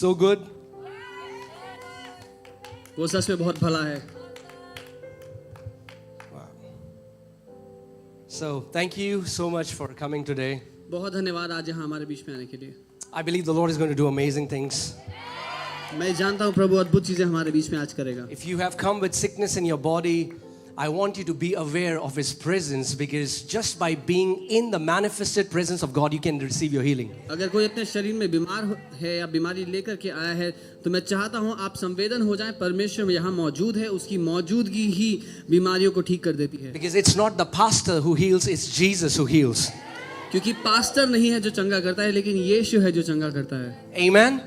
so good. वो सच में बहुत भला है. So thank you so much for coming today. बहुत धन्यवाद आज यहाँ हमारे बीच में आने के लिए. I believe the Lord is going to do amazing things. मैं जानता हूँ प्रभु अद्भुत चीजें हमारे बीच में आज करेगा. If you have come with sickness in your body, I want you to be aware of His presence, because just by being in the manifested presence of God, you can receive your healing. अगर कोई अपने शरीर में बीमार है या बीमारी लेकर के आया है, तो मैं चाहता हूँ आप संवेदन हो जाएं. परमेश्वर में यहाँ मौजूद है, उसकी मौजूदगी ही बीमारियों को ठीक कर देती है. Because it's not the pastor who heals, it's Jesus who heals. क्योंकि पास्टर नहीं है जो चंगा करता है, लेकिन यीशु है जो चंगा करता है. Amen.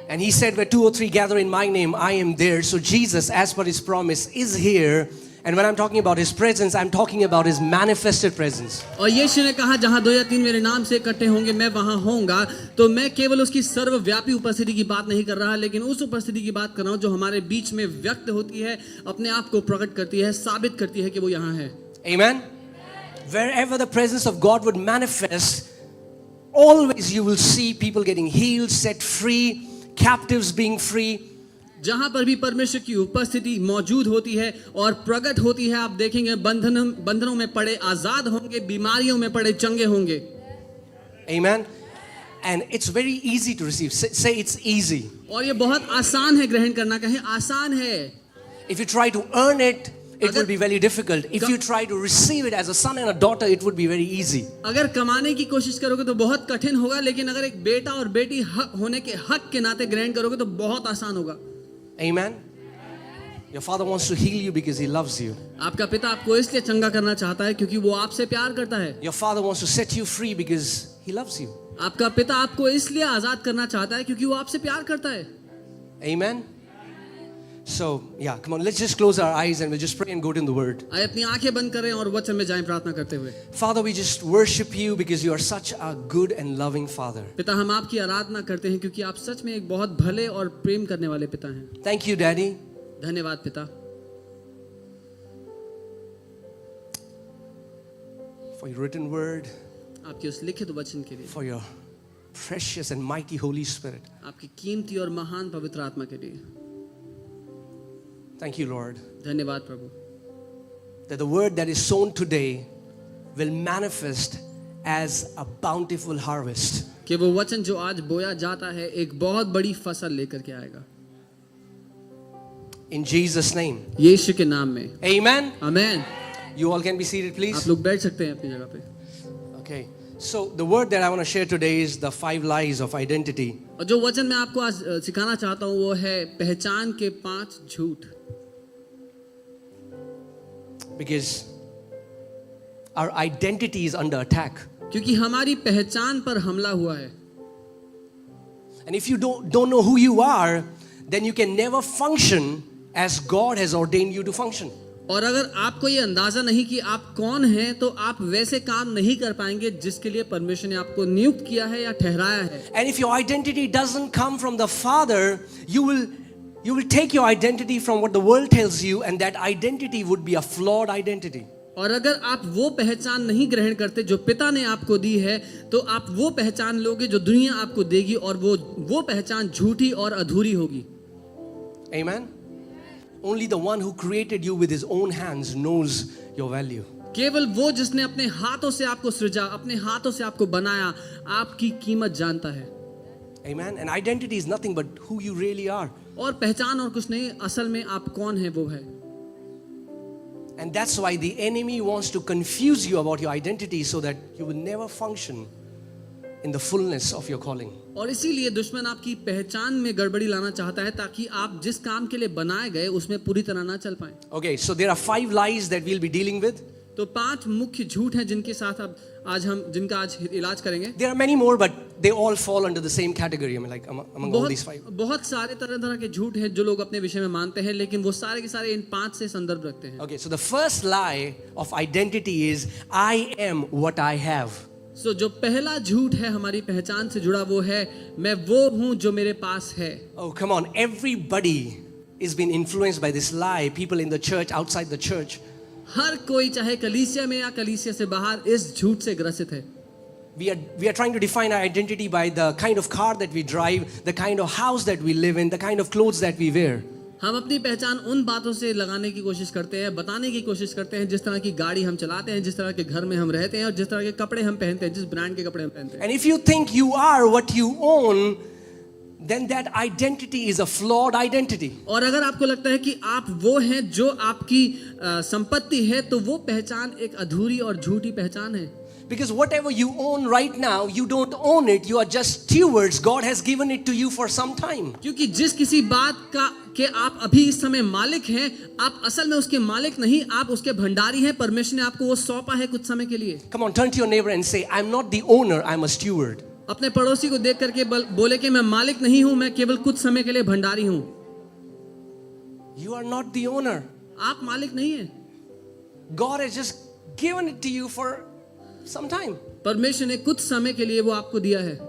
And He said, where 2 or 3 gather in my name, I am there. So Jesus, as per His promise, is here. And when I'm talking about His presence, I'm talking about His manifested presence. और यीशु ने कहा जहाँ 2 या 3 मेरे नाम से इकट्ठे होंगे मैं वहाँ होऊंगा. तो मैं केवल उसकी सर्वव्यापी उपस्थिति की बात नहीं कर रहा, लेकिन उस उपस्थिति की बात कर रहा हूँ जो हमारे बीच में व्यक्त होती है, अपने आप को प्रकट करती है, साबित करती है कि वो यहाँ है. Amen. Wherever the presence of God would manifest, always you will see people getting healed, set free, captives being free. जहाँ पर भी परमेश्वर की उपस्थिति मौजूद होती है और प्रकट होती है, आप देखेंगे बंधनों में पड़े आजाद होंगे, बीमारियों में पड़े चंगे होंगे. Amen. And it's very easy to receive. Say it's easy. और ये बहुत आसान है ग्रहण करना. कहें आसान है. If you try to earn it, it will be very difficult. If you try to receive it as a son and a daughter, it would be very easy. अगर कमाने की कोशिश करोगे तो बहुत कठिन होगा, लेकिन अगर एक बेटा और बेटी होने के हक के नाते ग्रहण करोगे तो बहुत आसान होगा. Amen. Your father wants to heal you because he loves you. आपका पिता आपको इसलिए चंगा करना चाहता है क्योंकि वो आपसे प्यार करता है. Your father wants to set you free because he loves you. आपका पिता आपको इसलिए आजाद करना चाहता है क्योंकि वो आपसे प्यार करता है. Amen. So, yeah, come on, let's just close our eyes and we'll just pray and go to the word. आइए अपनी आंखें बंद करें और वचन में जाएं प्रार्थना करते हुए. Father, we just worship you because you are such a good and loving Father. पिता हम आपकी आराधना करते हैं क्योंकि आप सच में एक बहुत भले और प्रेम करने वाले पिता हैं. Thank you, Daddy. धन्यवाद पिता. For your written word. आपके उस लिखित वचन के लिए. For your precious and mighty Holy Spirit. आपकी कीमती और महान पवित्र आत्मा के लिए. Thank you, Lord. धन्यवाद प्रभु. That the word that is sown today will manifest as a bountiful harvest. कि वो वचन जो आज बोया जाता है एक बहुत बड़ी फसल लेकर के आएगा. In Jesus' name. यीशु के नाम में. Amen. Amen. You all can be seated, please. आप लोग बैठ सकते हैं अपनी जगह पे. Okay. So the word that I want to share today is the 5 lies of identity. और जो वचन मैं आपको आज सिखाना चाहता हूँ वो है पहचान के 5 झूठ. Because our identity is under attack. क्योंकि हमारी पहचान पर हमला हुआ है. And if you don't know who you are, then you can never function as God has ordained you to function. और अगर आपको ये अंदाजा नहीं कि आप कौन हैं, तो आप वैसे काम नहीं कर पाएंगे जिसके लिए परमेश्वर ने आपको नियुक्त किया है या ठहराया है. And if your identity doesn't come from the Father, you will take your identity from what the world tells you, and that identity would be a flawed identity. और अगर आप वो पहचान नहीं ग्रहण करते जो पिता ने आपको दी है, तो आप वो पहचान लोगे जो दुनिया आपको देगी, और वो पहचान झूठी और अधूरी होगी. Amen. Only the one who created you with his own hands knows your value. केवल वो जिसने अपने हाथों से आपको सृजा, अपने हाथों से आपको बनाया, आपकी कीमत जानता है. Amen. And identity is nothing but who you really are. और पहचान और कुछ नहीं, असल में आप कौन है वो है. And that's why the enemy wants to confuse you about your identity so that you will never function in the fullness of your calling. और इसीलिए दुश्मन आपकी पहचान में गड़बड़ी लाना चाहता है ताकि आप जिस काम के लिए बनाए गए उसमें पूरी तरह ना चल पाएं. Okay, so there are 5 lies that we'll be dealing with. तो 5 मुख्य झूठ हैं जिनका आज इलाज करेंगे. There are many more, but they all fall under the same category. I mean, like among all these 5. बहुत सारे तरह के झूठ हैं जो लोग अपने विषय में मानते हैं, लेकिन वो सारे के सारे इन 5 से संदर्भ रखते हैं. Okay, so the first lie of identity is I am what I have. So जो पहला झूठ है हमारी पहचान से जुड़ा वो है मैं वो हूँ जो मेरे पास है. Oh, come on. Everybody is being influenced by this lie. People in the church, outside the church. हर कोई चाहे कलीसिया में या कलीसिया से बाहर इस झूठ से ग्रसित है. we are trying to define our identity by the kind of car that we drive, the kind of house that we live in, the kind of clothes that we wear. हम अपनी पहचान उन बातों से लगाने की कोशिश करते हैं, बताने की कोशिश करते हैं, जिस तरह की गाड़ी हम चलाते हैं, जिस तरह के घर में हम रहते हैं और जिस तरह के कपड़े हम पहनते हैं, जिस ब्रांड के कपड़े हम पहनते हैं. And if you think you are what you own, then that identity is a flawed identity. और अगर आपको लगता है कि आप वो हैं जो आपकी संपत्ति है, तो वो पहचान एक अधूरी और झूठी पहचान है. Because whatever you own right now, you don't own it, you are just stewards. God has given it to you for some time. क्योंकि जिस किसी बात का कि आप अभी इस समय मालिक हैं, आप असल में उसके मालिक नहीं, आप उसके भंडारी हैं. परमेश्वर ने आपको वो सौंपा है कुछ समय के लिए. Come on, turn to your neighbor and say, I'm not the owner, I'm a steward. अपने पड़ोसी को देख करके बोले कि मैं मालिक नहीं हूं, मैं केवल कुछ समय के लिए भंडारी हूं. You are not the owner. आप मालिक नहीं हैं. God has just given it to you for some time. परमेश्वर ने कुछ समय के लिए वो आपको दिया है.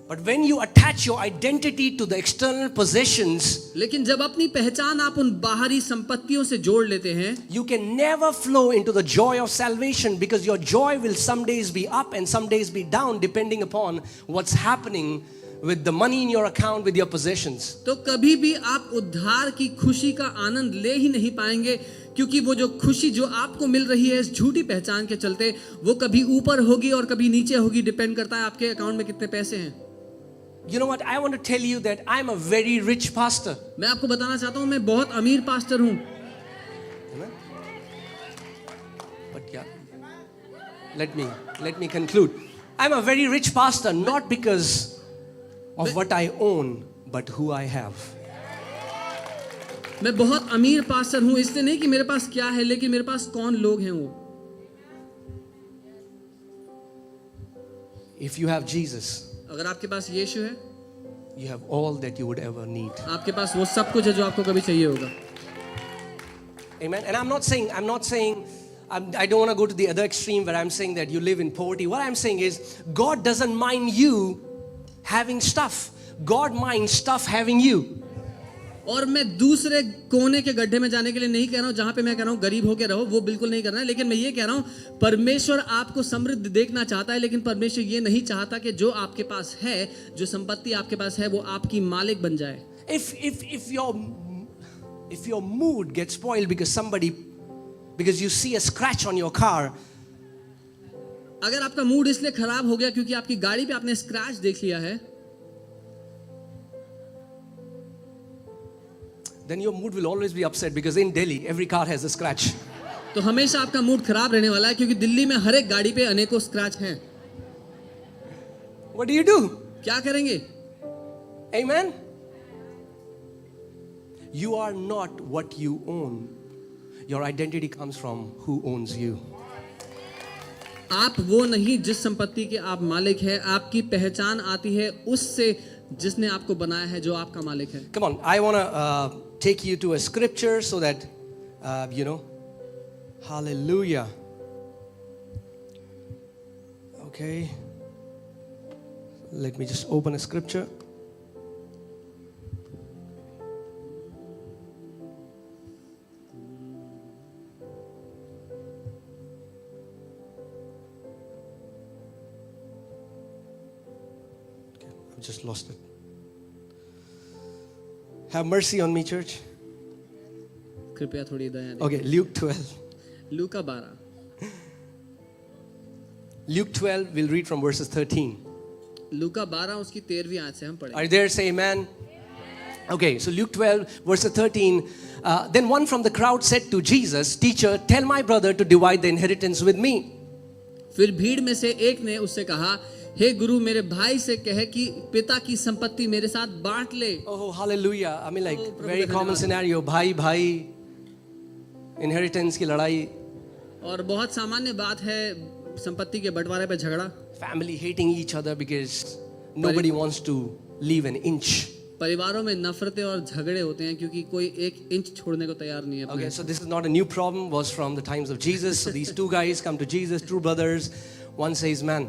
But when you attach your identity to the external possessions, लेकिन जब अपनी पहचान आप उन बाहरी संपत्तियों से जोड़ लेते हैं, you can never flow into the joy of salvation, because your joy will some days be up and some days be down depending upon what's happening with the money in your account, with your possessions. तो कभी भी आप उद्धार की खुशी का आनंद ले ही नहीं पाएंगे, क्योंकि वो जो खुशी जो आपको मिल रही है इस झूठी पहचान के चलते, वो कभी ऊपर होगी और कभी नीचे होगी. डिपेंड करता है आपके अकाउंट में कितने पैसे हैं. You know what? I want to tell you that I'm a very rich pastor. मैं आपको बताना चाहता हूँ मैं बहुत अमीर पास्टर हूँ. Amen? But yeah, let me conclude. I'm a very rich pastor, not because of what I own, but who I have. मैं बहुत अमीर पास्टर हूँ इसलिए नहीं कि मेरे पास क्या है, लेकिन मेरे पास कौन लोग हैं वो. If you have Jesus, अगर आपके पास यीशु है, you have all that you would ever need. आपके पास वो सब कुछ है जो आपको कभी चाहिए होगा. Amen. And I'm not saying I don't want to go to the other extreme where I'm saying that you live in poverty. What I'm saying is God doesn't mind you having stuff. God minds stuff having you. और मैं दूसरे कोने के गड्ढे में जाने के लिए नहीं कह रहा हूँ जहां पे मैं कह रहा हूँ गरीब होके रहो, वो बिल्कुल नहीं करना है. लेकिन मैं ये कह रहा हूँ परमेश्वर आपको समृद्ध देखना चाहता है, लेकिन परमेश्वर ये नहीं चाहता कि जो आपके पास है, जो संपत्ति आपके पास है, वो आपकी मालिक बन जाए. If your mood gets spoiled because you see a scratch on your car, अगर आपका मूड इसलिए खराब हो गया क्योंकि आपकी गाड़ी पे आपने स्क्रैच देख लिया है, then your mood will always be upset, because in Delhi every car has a scratch. तो हमेशा आपका मूड खराब रहने वाला है, क्योंकि दिल्ली में हर एक गाड़ी पे अनेकों स्क्रैच हैं. What do you do? क्या करेंगे? Amen. You are not what you own. Your identity comes from who owns you. आप वो नहीं जिस संपत्ति के आप मालिक हैं. आपकी पहचान आती है उससे जिसने आपको बनाया है, जो आपका मालिक है. Come on, I want to take you to a scripture so that hallelujah. Okay, let me just open a scripture. Okay, I've just lost it. Have mercy on me, church. कृपया थोड़ी दया दें. Okay, Luke 12. Luka 12. Luke 12, we'll read from verses 13. लूका 12 उसकी 13वीं आयत से हम पढ़ेंगे. Are you there? Say amen. Okay, so Luke 12, verse 13. Then one from the crowd said to Jesus, "Teacher, tell my brother to divide the inheritance with me." फिर भीड़ में से एक ने उससे कहा, हे गुरु, मेरे भाई से कहे कि पिता की संपत्ति मेरे साथ बांट ले. Oh, hallelujah. I mean, like, Prabhu very का common धन्यवाद. scenario. भाई inheritance की लड़ाई. और बहुत सामान्य बात है संपत्ति के बंटवारे पे झगड़ा. Family hating each other because nobody wants to leave an inch. परिवारों में नफरतें और झगड़े होते हैं क्योंकि कोई एक इंच छोड़ने को तैयार नहीं है. Okay, so this is not a new problem. Was from the times of Jesus. So these two guys come to Jesus, two brothers. One says, "Man,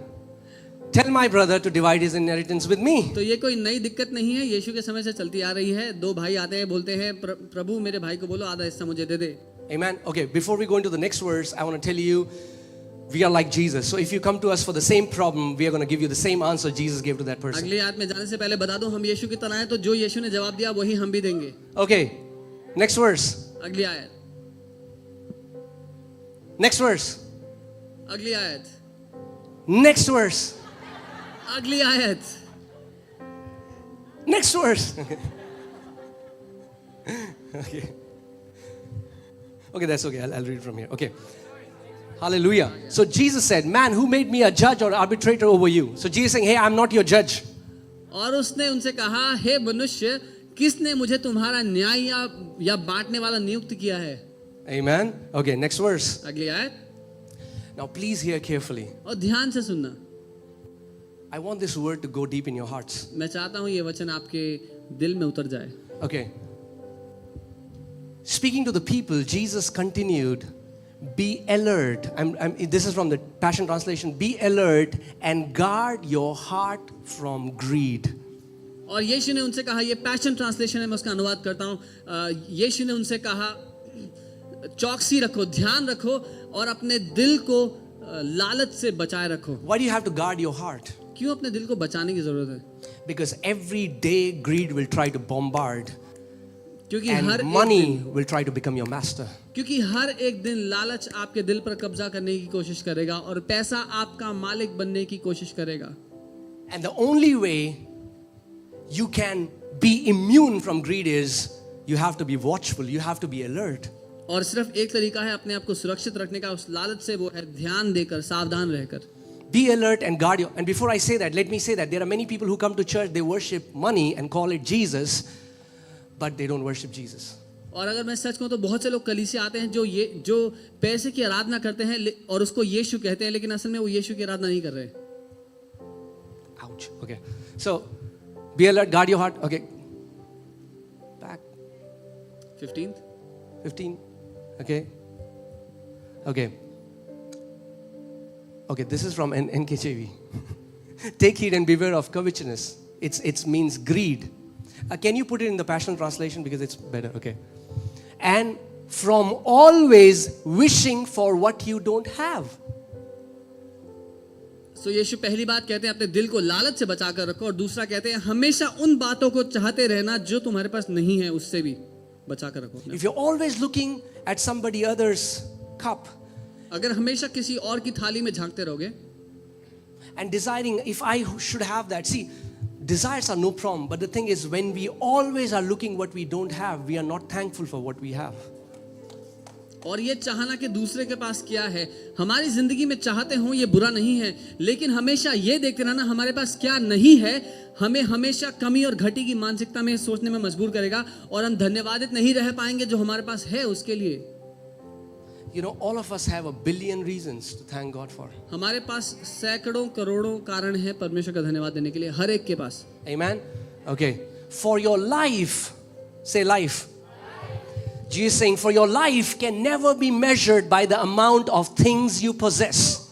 tell my brother to divide his inheritance with me." तो ये कोई नई दिक्कत नहीं है, यीशु के समय से चलती आ रही है. दो भाई आते हैं, बोलते हैं प्रभु मेरे भाई को बोलो आधा हिस्सा मुझे दे दे. Amen. Okay, before we go into the next verse, I want to tell you we are like Jesus. So if you come to us for the same problem, we are going to give you the same answer Jesus gave to that person. अगली आयत में जाने से पहले बता दूं, हम यीशु की तरह हैं, तो जो यीशु ने जवाब दिया वही हम भी देंगे. Okay, next verse. अगली आयत. Next verse. अगली आयत. Next verse. अगली आयत. Next verse. Okay. Okay, that's okay. I'll read from here. Okay. Hallelujah. So Jesus said, man, who made me a judge or arbitrator over you? So Jesus saying, hey, I'm not your judge. और उसने उनसे कहा, हे मनुष्य, किसने मुझे तुम्हारा न्याय या बांटने वाला नियुक्त किया है? Amen. Okay, next verse. अगली आयत. Now please hear carefully. और ध्यान से सुनना. I want this word to go deep in your hearts. मैं चाहता हूँ ये वचन आपके दिल में उतर जाए. Okay. Speaking to the people, Jesus continued, be alert. This is from the Passion Translation. Be alert and guard your heart from greed. और यीशु ने उनसे कहा, ये पैशन ट्रांसलेशन है, मैं उसका अनुवाद करता हूँ. यीशु ने उनसे कहा, चौकसी रखो, ध्यान रखो और अपने दिल को लालच से बचाए रखो. Why do you have to guard your heart? क्यों अपने दिल को बचाने की जरूरत है? Because every day greed will try to bombard. क्योंकि And her money will try to become your master. क्योंकि हर एक दिन लालच आपके दिल पर कब्जा करने की कोशिश करेगा और पैसा आपका मालिक बनने की कोशिश करेगा. And the only way you can be immune from greed is you have to be watchful, you have to be alert. और सिर्फ एक तरीका है अपने आप को सुरक्षित रखने का उस लालच से, वो है ध्यान देकर, सावधान रहकर. Be alert and guard your. And before I say that, let me say that there are many people who come to church, they worship money and call it Jesus, but they don't worship Jesus. और अगर मैं सच कहूं तो बहुत से लोग कलीसिया आते हैं जो पैसे की आराधना करते हैं और उसको यीशु कहते हैं, लेकिन असल में वो यीशु की आराधना नहीं कर रहे. Ouch. Okay. So, be alert, guard your heart. Okay. Back. 15. Okay. Okay. Okay, this is from NKJV. Take heed and beware of covetousness. It means greed. Can you put it in the Passion Translation because it's better? Okay. And from always wishing for what you don't have. So यीशु पहली बात कहते हैं अपने दिल को लालच से बचा कर रखो, और दूसरा कहते हैं हमेशा उन बातों को चाहते रहना जो तुम्हारे पास नहीं है, उससे भी बचा कर रखो. If you're always looking at somebody else's cup, अगर हमेशा किसी और की थाली में झांकते रहोगे and desiring if I should have that. See, desires are no problem, but the thing is when we always are looking what we don't have, we are not thankful for what we have. और ये चाहना कि दूसरे के पास क्या है, हमारी जिंदगी में चाहते हो ये बुरा नहीं है, लेकिन हमेशा ये देखते रहना हमारे पास क्या नहीं है हमें हमेशा कमी और घटी की मानसिकता में सोचने में मजबूर करेगा, और हम धन्यवादित नहीं रह पाएंगे जो हमारे पास है उसके लिए. You know, all of us have a billion reasons to thank God for. हमारे पास सैकड़ों करोड़ों कारण है परमेश्वर का धन्यवाद देने के लिए, हर एक के पास. Amen. Okay. For your life, say life. Jesus saying, for your life can never be measured by the amount of things you possess.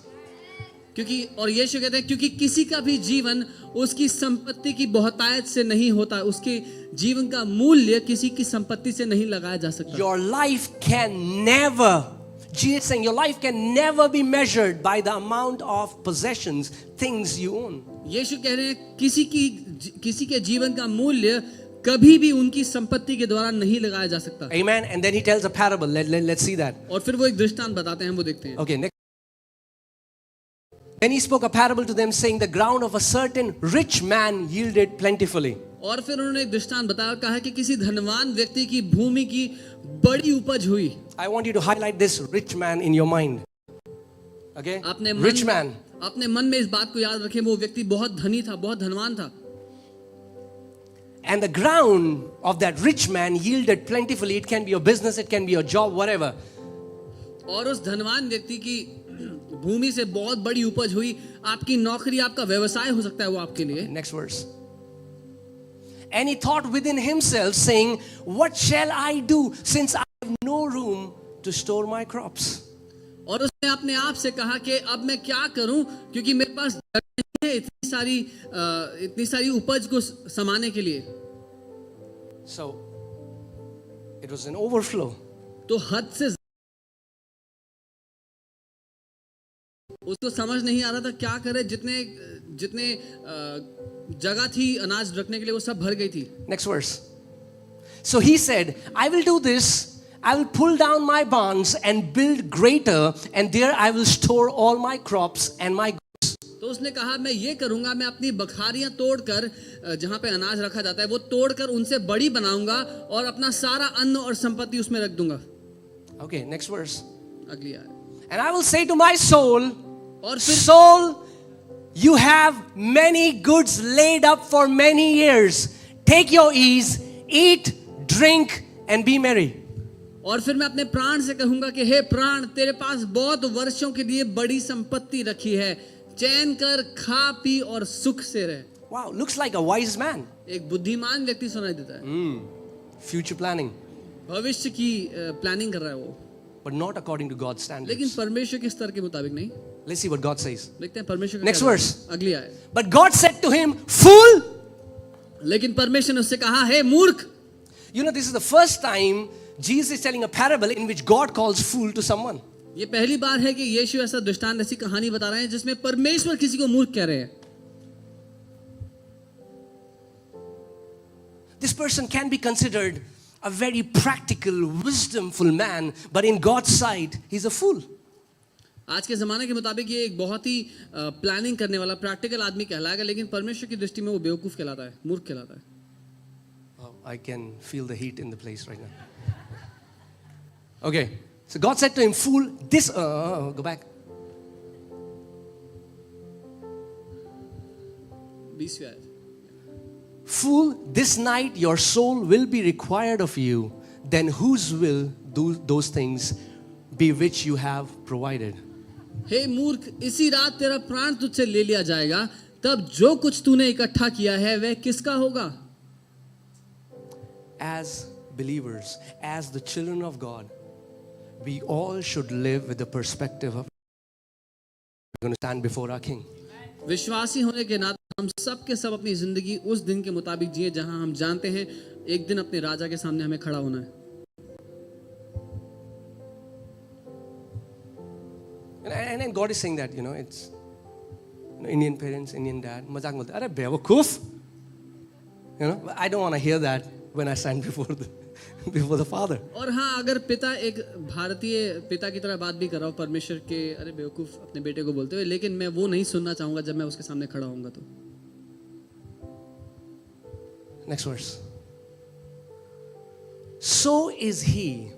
क्योंकि और यीशु कहते हैं क्योंकि किसी का भी जीवन उसकी संपत्ति की बहुतायत से नहीं होता, उसके जीवन का मूल्य किसी की संपत्ति से नहीं लगाया जा सकता. Your life can never, Jesus saying, your life can never be measured by the amount of possessions, things you own. यीशु कह रहे हैं किसी के जीवन का मूल्य कभी भी उनकी संपत्ति के द्वारा नहीं लगाया जा सकता. Amen. And then he tells a parable. Let's see that. और फिर वो एक दृष्टांत बताते हैं, हम वो देखते हैं. Okay, next. Then he spoke a parable to them saying the ground of a certain rich man yielded plentifully. और फिर उन्होंने एक दृष्टांत बताया और कहा कि किसी धनवान व्यक्ति की भूमि की बड़ी उपज हुई. I want you to highlight this rich man in your mind. Okay? Rich man. अपने मन में इस बात को याद रखें, वो व्यक्ति बहुत धनी था, बहुत धनवान था. And the ground of that rich man yielded plentifully. It can be your business, it can be your job, whatever. और उस धनवान व्यक्ति की भूमि से बहुत बड़ी उपज हुई. आपकी नौकरी, आपका व्यवसाय हो सकता है वो आपके लिए. Next verse. And he thought within himself, saying, what shall I do since I have no room to store my crops? और उसने अपने आप से कहा कि अब मैं क्या करूं, क्योंकि मेरे पास जगह नहीं है इतनी सारी उपज को समाने के लिए. So it was an overflow. तो हद से उसको समझ नहीं आ रहा था क्या करे, जितने जितने जगह थी अनाज रखने के लिए वो सब भर गई थी. Next verse. So he said, I will do this. I will pull down my barns and build greater, and there I will store all my crops and my goods. तो उसने कहा मैं ये करूंगा, मैं अपनी बखारियां तोड़कर जहां पे अनाज रखा जाता है वो तोड़कर उनसे बड़ी बनाऊंगा और अपना सारा अन्न और संपत्ति उसमें रख दूंगा. Okay, next verse. अगली आयत. And I will say to my soul, और फिर soul, you have many goods laid up for many years. Take your ease, eat, drink, and be merry. और फिर मैं अपने प्राण से कहूंगा कि हे प्राण, तेरे पास बहुत वर्षों के लिए बड़ी संपत्ति रखी है, चैन कर, खा पी और सुख से रह. Wow, looks like a wise man. एक बुद्धिमान व्यक्ति सुनाई देता है. Future planning, भविष्य की प्लानिंग कर रहा है वो, but not according to God's standards. लेकिन परमेश्वर के स्तर के मुताबिक नहीं. Let's see what God says. देखते हैं परमेश्वर का Next क्या verse. कहता है. अगली आयत. But God said to him, fool. लेकिन परमेश्वर ने उससे कहा, हे मूर्ख. You know, this is the first time Jesus is telling a parable in which God calls fool to someone. ये पहली बार है कि यीशु ऐसा दृष्टांत, ऐसी कहानी बता रहे हैं जिसमें परमेश्वर किसी को मूर्ख कह रहे हैं. This person can be considered a very practical, wisdomful man, but in God's sight, he's a fool. आज के ज़माने के मुताबिक ये एक बहुत ही प्लानिंग करने वाला प्रैक्टिकल आदमी कहलाएगा, लेकिन परमेश्वर की दृष्टि में वो बेवकूफ़ कहलाता है, मूर्ख कहलाता है. Oh, I can feel the heat in the place right now. Okay, so God said to him, fool, this, go back. 20वीं आयत. Fool, this night your soul will be required of you. Then whose will do those things be which you have provided? हे मूर्ख, इसी रात तेरा प्राण तुझसे ले लिया जाएगा, तब जो कुछ तूने इकट्ठा किया है वह किसका होगा? As believers, as the children of God, we all should live with the perspective of we're going to stand before our King. विश्वासी होने के नाते हम सब के सब अपनी जिंदगी उस दिन के मुताबिक जिए जहां हम जानते हैं एक दिन अपने राजा के सामने हमें खड़ा होना है. And then God is saying that, it's Indian parents, Indian dad, मजाक बोलते अरे बेवकूफ. I don't want to hear that when I stand before the Father. और हाँ, अगर पिता एक भारतीय पिता की तरह बात भी कर रहा हो परमेश्वर के अरे बेवकूफ अपने बेटे को बोलते हुए, लेकिन मैं वो नहीं सुनना चाहूंगा जब मैं उसके सामने खड़ा होऊंगा. तो Next verse. So is he.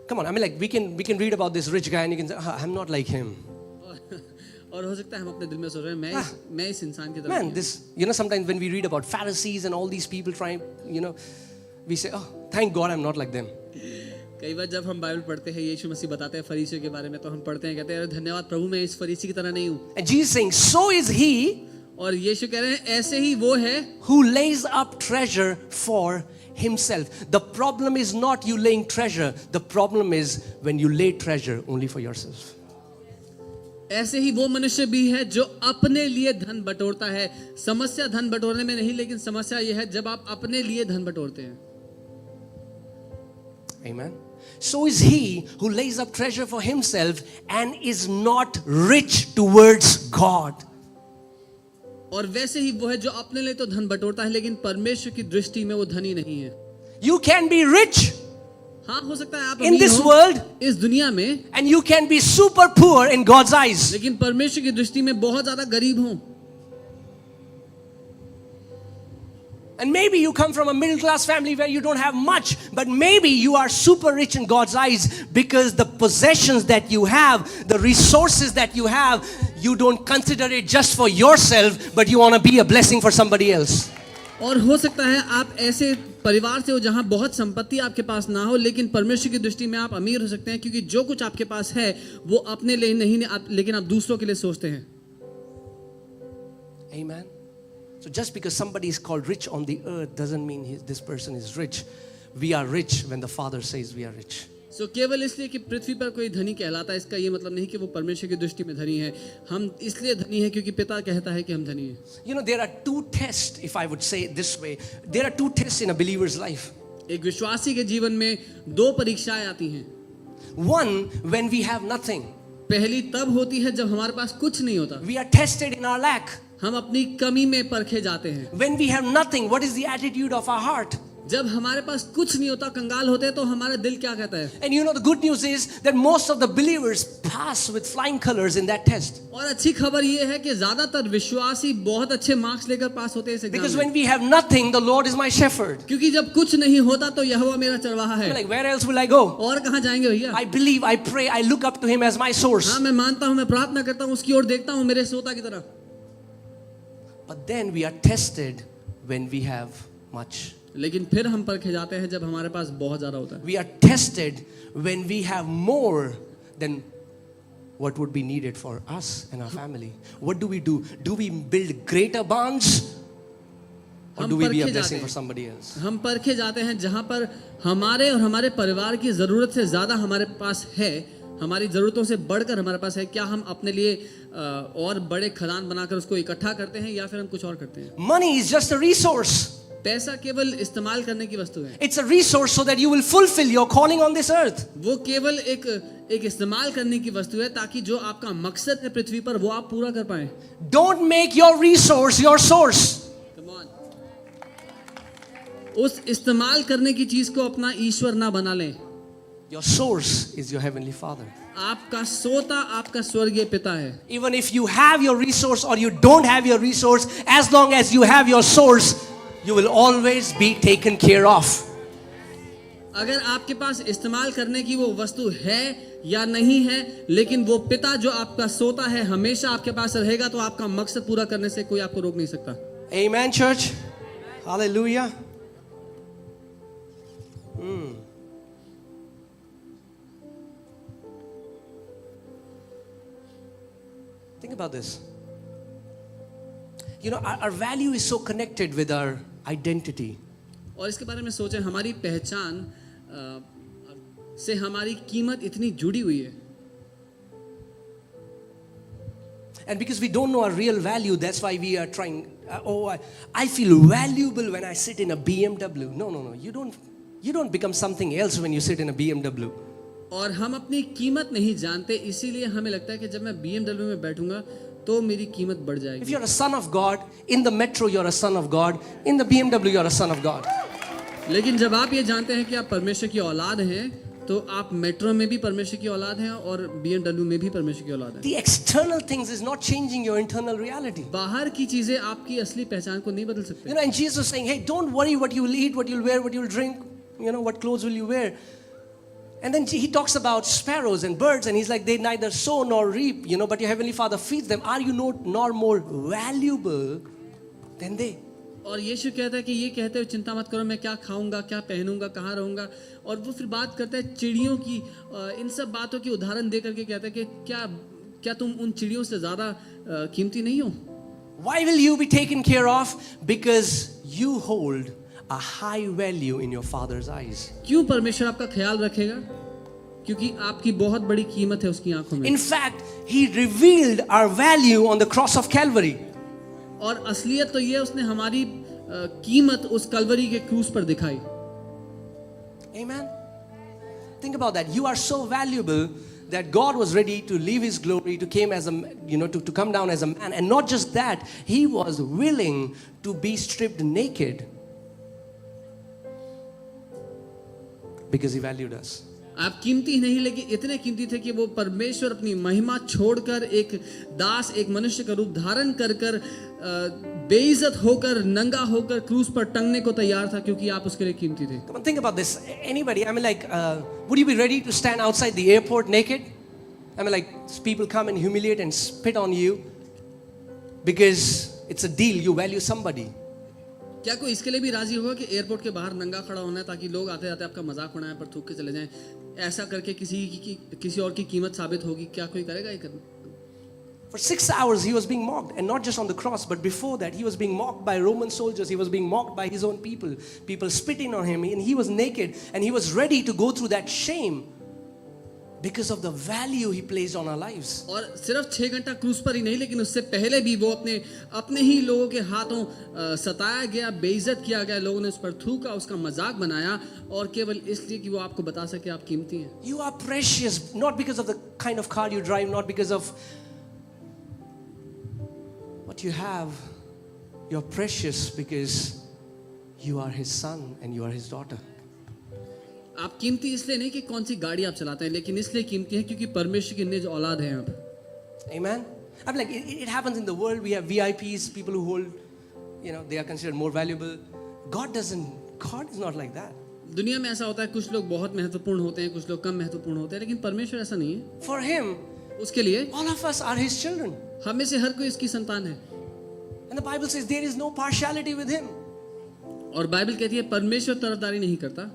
Come on, I mean, like we can read about this rich guy and you can say, I'm not like him. और हो सकता है हम अपने दिल में सोच रहे हैं मैं इस इंसान की तरह. Man, this, sometimes when we read about Pharisees and all these people trying, we say, oh, thank God I'm not like them. कई बार जब हम बाइबल पढ़ते हैं, यीशु मसीह बताते हैं फरीसियों के बारे में, तो हम पढ़ते हैं, कहते हैं अरे धन्यवाद प्रभु, मैं इस फरीसी की तरह नहीं हूँ. And Jesus saying, so is he. और यीशु कह रहे हैं ऐसे ही वो है who lays up treasure for himself. The problem is not you laying treasure. The problem is when you lay treasure only for yourself. ऐसे ही वो मनुष्य भी है जो अपने लिए धन बटोरता है. समस्या धन बटोरने में नहीं, लेकिन समस्या ये है जब आप अपने लिए धन बटोरते हैं. Amen. So is he who lays up treasure for himself and is not rich towards God. और वैसे ही वो है जो अपने लिए तो धन बटोरता है, लेकिन परमेश्वर की दृष्टि में वो धनी नहीं है. You can be rich. हाँ, हो सकता है आप in अमीर this हो world, इस दुनिया में, and you can be super poor in God's eyes. लेकिन परमेश्वर की दृष्टि में बहुत ज्यादा गरीब हो. And maybe you come from a middle class family where you don't have much, but maybe you are super rich in God's eyes because the possessions that you have, the resources that you have, you don't consider it just for yourself, but you want to be a blessing for somebody else. और हो सकता है आप ऐसे परिवार से हो जहां बहुत संपत्ति आपके पास ना हो, लेकिन परमेश्वर की दृष्टि में आप अमीर हो सकते हैं क्योंकि जो कुछ आपके पास है वो अपने लिए नहीं, लेकिन आप दूसरों के लिए सोचते हैं. Amen. So just because somebody is called rich on the earth doesn't mean this person is rich. We are rich when the Father says we are rich. So केवल इसलिए कि पृथ्वी पर कोई धनी कहलाता है, इसका ये मतलब नहीं कि वो परमेश्वर की दृष्टि में धनी है. हम इसलिए धनी है क्योंकि पिता कहता है कि हम धनी हैं. There are two tests, if I would say it this way. There are two tests in a believer's life. एक विश्वासी के जीवन में दो परीक्षाएं आती हैं. One, when we have nothing. पहली तब होती है जब हमारे पास कुछ नहीं होता। We are tested in our lack. हम अपनी कमी में परखे जाते हैं। When we have nothing, what is the attitude of our heart? जब हमारे पास कुछ नहीं होता, कंगाल होते हैं, तो हमारा दिल क्या कहता है? And you know the good news is that most of the believers pass with flying colors in that test. और अच्छी खबर ये है कि ज्यादातर विश्वासी बहुत अच्छे मार्क्स लेकर पास होते हैं इस एग्जाम Because में। when we have nothing, the Lord is my shepherd. क्योंकि जब कुछ नहीं होता तो यहोवा मेरा चरवाहा है। I'm like, where else will I go? और कहाँ जाएंगे भैया? I believe, I pray, I look up to Him as my source. हाँ, मैं मानता हूँ, मैं प्रार्थना करता हूँ, उसकी ओर देखता हूँ मेरे सोता की तरह। But then we are tested when we have much. लेकिन फिर हम परखे जाते हैं जब हमारे पास बहुत ज्यादा होता है। We are tested when we have more than what would be needed for us and our family. What do? Do we build greater barns? Or do we be a blessing for somebody else? हम परखे जाते हैं जहां पर हमारे और हमारे परिवार की जरूरत से ज्यादा हमारे पास है, हमारी जरूरतों से बढ़कर हमारे पास है। क्या हम अपने लिए और बड़े खदान बनाकर उसको इकट्ठा करते हैं या फिर हम कुछ और करते हैं? Money is just a resource. पैसा केवल इस्तेमाल करने की वस्तु है। It's a resource so that you will fulfill your calling on this earth. वो केवल एक इस्तेमाल करने की वस्तु है ताकि जो आपका मकसद है पृथ्वी पर वो आप पूरा कर पाए। Don't make your resource your source. Come on. उस इस्तेमाल करने की चीज को अपना ईश्वर ना बना लें। Your source is your heavenly Father. आपका सोता आपका स्वर्गीय पिता है। Even if you have your resource or you don't have your resource, as long as you have your source, you will always be taken care of. अगर आपके पास इस्तेमाल करने की वो वस्तु है या नहीं है, लेकिन वो पिता जो आपका सोता है हमेशा आपके पास रहेगा, तो आपका मकसद पूरा करने से कोई आपको रोक नहीं सकता। Amen, church. Hallelujah. Think about this. You know, our value is so connected with our identity. और इसके बारे में सोचें, हमारी पहचान से हमारी कीमत इतनी जुड़ी हुई है। And because we don't know our real value, that's why we are trying. I feel valuable when I sit in a BMW. No. You don't become something else when you sit in a BMW. और हम अपनी कीमत नहीं जानते, इसीलिए हमें लगता है कि जब मैं BMW में बैठूंगा तो मेरी कीमत बढ़ If जाएगी। you're a son of God, in the metro you're a son of God, in the BMW you're a son of God. लेकिन जब आप ये जानते हैं कि आप परमेश्वर की औलाद हैं, तो आप मेट्रो में भी परमेश्वर की औलाद हैं और BMW में भी परमेश्वर की औलाद हैं। The external things is not changing your internal reality. बाहर की चीजें आपकी असली पहचान को नहीं बदल सकते। You know, and Jesus was saying, hey, don't worry what you will eat, what you'll wear, what you'll drink, you know, what clothes will you wear. And then he talks about sparrows and birds, and he's like, they neither sow nor reap, you know, but your heavenly Father feeds them. Are you nor more valuable than they? और यीशु कहता है कि ये कहते हुए चिंता मत करो, मैं क्या खाऊंगा, क्या पहनूंगा, कहाँ रहूंगा। और वो फिर बात करता है चिड़ियों की, इन सब बातों की उदाहरण दे करके कहता है कि क्या तुम उन चिड़ियों से ज्यादा कीमती नहीं हो? Why will you be taken care of? Because you hold a high value in your Father's eyes. क्यों परमेश्वर आपका ख्याल रखेगा? क्योंकि आपकी बहुत बड़ी कीमत है उसकी आंखों में। In fact, He revealed our value on the cross of Calvary. और असलियत तो ये उसने हमारी कीमत उस कलवरी के क्रूस पर दिखाई। Amen. Think about that. You are so valuable that God was ready to leave His glory to come down as a man, and not just that, He was willing to be stripped naked because He valued us. आप कीमती नहीं, लेकिन इतने कीमती थे कि वो परमेश्वर अपनी महिमा छोड़कर एक दास, एक मनुष्य का रूप धारण कर बेइज्जत होकर, नंगा होकर क्रूस पर टंगने को तैयार था, क्योंकि आप उसके लिए कीमती थे। Come on, think about this. Anybody, I mean, like, would you be ready to stand outside the airport naked? I mean, like, people come and humiliate and spit on you because it's a deal. You value somebody. क्या कोई इसके लिए भी राजी होगा कि airport के बाहर नंगा खड़ा होना है ताकि लोग आते जाते आपका मजाक उड़ाएं पर थूक के चले जाएं? ऐसा करके किसी और की कीमत साबित होगी? क्या कोई करेगा ये करना? For 6 hours he was being mocked, and not just on the cross, but before that he was being mocked by Roman soldiers. He was being mocked by his own people spitting on him, and he was naked and he was ready to go through that shame because of the value He placed on our lives. और सिर्फ 6 घंटा क्रूस पर ही नहीं, लेकिन उससे पहले भी वो अपने अपने ही लोगों के हाथों सताया गया, बेइज्जत किया गया, लोगों ने उस पर थूका, उसका मजाक बनाया, और केवल इसलिए कि वो आपको बता सके आप कीमती हैं। You are precious, not because of the kind of car you drive, not because of what you have. You're precious because you are His son and you are His daughter. आप कीमती इसलिए नहीं कि कौन सी गाड़ी आप चलाते हैं, लेकिन इसलिए कीमती है क्योंकि परमेश्वर की निज औलाद हैं आप। Amen. I'm like, it happens in the world. We have VIPs, people who hold, they are considered more valuable. God is not like that. दुनिया में ऐसा होता है, कुछ लोग बहुत महत्वपूर्ण होते हैं, कुछ लोग कम महत्वपूर्ण होते हैं, लेकिन परमेश्वर ऐसा नहीं है। For Him, उसके लिए all of us are His children. हम में से हर कोई इसकी संतान है। And the Bible says there is no partiality with Him. और बाइबल कहती है परमेश्वर तरफदारी नहीं करता,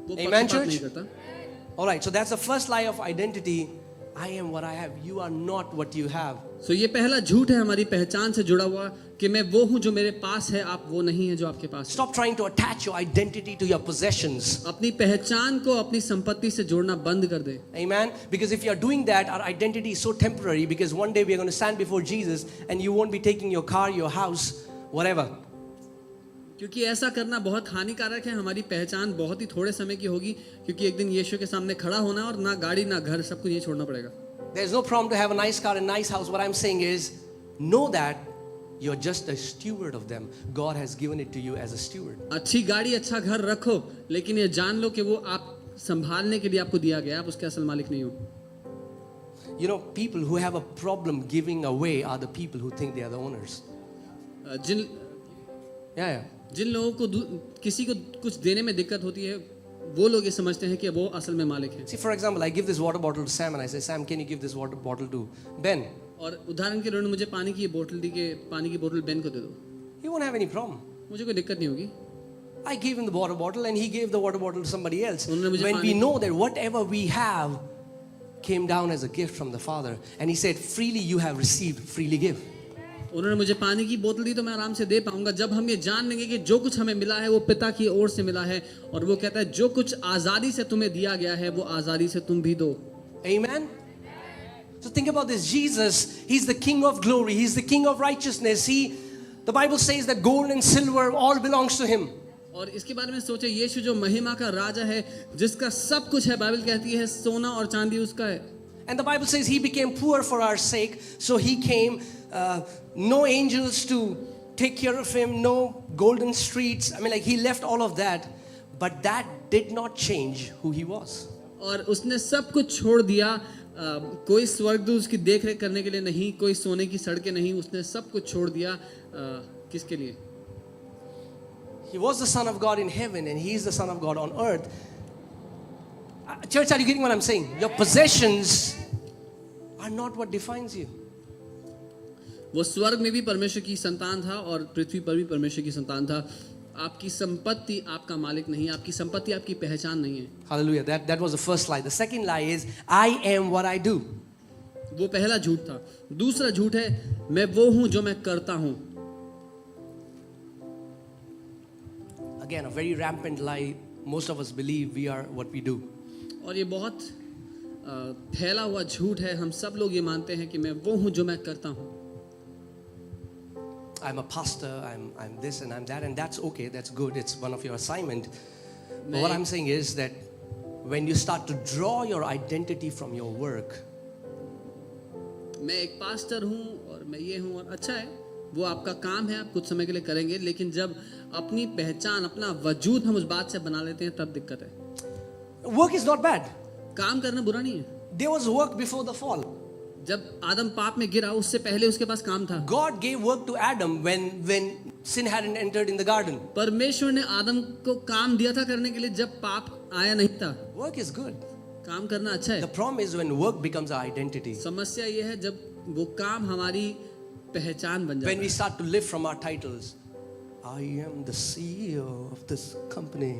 वो Amen, पक्षपात नहीं church? करता। All right, so that's the first lie of identity. I am what I have. You are not what you have. सो ये पहला झूठ है हमारी पहचान से जुड़ा हुआ कि मैं वो हूँ जो मेरे पास है, आप वो नहीं है जो आपके पास है। Stop trying to attach your identity to your possessions. अपनी पहचान को अपनी संपत्ति से जोड़ना बंद कर दे। Amen. Because if you are doing that, our identity is so temporary. Because one day we are going to stand before Jesus, and you won't be taking your car, your house, whatever. क्योंकि ऐसा करना बहुत हानिकारक है। हमारी पहचान बहुत ही थोड़े समय की होगी, क्योंकि एक दिन यीशु के सामने खड़ा होना और ना गाड़ी ना घर, सब कुछ ये छोड़ना पड़ेगा। There's no problem to have a nice car and nice house. What I'm saying is, know that you're just a steward of them. God has given it to you as a steward. अच्छी गाड़ी अच्छा घर रखो, लेकिन ये जान लो कि वो आप संभालने के लिए आपको दिया गया, आप उसके असल मालिक नहीं हो। People who have a problem giving away are the people who think they are the owners. जिन लोगों को किसी को कुछ देने में दिक्कत होती है, वो लोग ये समझते हैं कि वो असल में मालिक हैं। See, for example, I give this water bottle to Sam and I say, Sam, can you give this water bottle to Ben? और उदाहरण के लिए उन्होंने मुझे पानी की बोतल दी कि पानी की बोतल बेन को दे दो, He won't have any problem. मुझे कोई दिक्कत नहीं होगी। I gave him the water bottle and he gave the water bottle to somebody else. उन्होंने मुझे When we पानी- know that whatever we have came down as a gift from the Father, and He said, freely you have received, freely give. उन्होंने मुझे पानी की बोतल दी तो मैं आराम से दे पाऊंगा। जब हम ये जान लेंगे कि जो कुछ हमें मिला है वो पिता की ओर से मिला है, और वो कहता है जो कुछ आजादी से तुम्हें दिया गया है वो आजादी से तुम भी दो। Amen. So think about this. Jesus, He's the King of glory. He's the King of righteousness. The Bible says that gold and silver all belongs to Him. और इसके बारे में सोचे, यीशु जो महिमा का राजा है, जिसका सब कुछ है, बाइबल कहती है सोना और चांदी उसका है। And the Bible says He became poor for our sake. So He came, no angels to take care of Him, no golden streets. He left all of that. But that did not change who He was. और उसने सब कुछ छोड़ दिया, कोई स्वर्गदूत उसकी देख रेख करने के लिए नहीं, कोई सोने की सड़कें नहीं, उसने सब कुछ छोड़ दिया। किसके लिए? He was the Son of God in heaven and He is the Son of God on earth. Church, are you getting what I'm saying? Your possessions are not what defines you. वो स्वर्ग में भी परमेश्वर की संतान था और पृथ्वी पर भी परमेश्वर की संतान था। आपकी संपत्ति आपका मालिक नहीं, आपकी संपत्ति आपकी पहचान नहीं है। Hallelujah. That was the first lie. The second lie is, I am what I do. वो पहला झूठ था। दूसरा झूठ है, मैं वो हूं जो मैं करता हूं। Again, a very rampant lie. Most of us believe we are what we do. और ये बहुत फैला हुआ झूठ है। हम सब लोग ये मानते हैं कि मैं वो हूं जो मैं करता हूं। I'm a pastor, I'm this and I'm that, and that's okay, that's good, it's one of your assignment. But what I'm saying is that when you start to draw your identity from your work, मैं एक pastor हूं और मैं ये हूं, और अच्छा है, वो आपका काम है, आप कुछ समय के लिए करेंगे, लेकिन जब अपनी पहचान, अपना वजूद हम उस बात से बना लेते हैं, तब दिक्कत है। work is not bad. काम करना बुरा नहीं है। There was work before the fall. जब आदम पाप में गिरा, उससे पहले उसके पास काम था। God gave work to Adam when sin hadn't entered in the garden. परमेश्वर ने आदम को काम दिया था करने के लिए, जब पाप आया नहीं था। Work is good. काम करना अच्छा है। The problem is when work becomes our identity. समस्या ये है जब वो काम हमारी पहचान बन जाता When है। we start to live from our titles. I am the CEO of this company.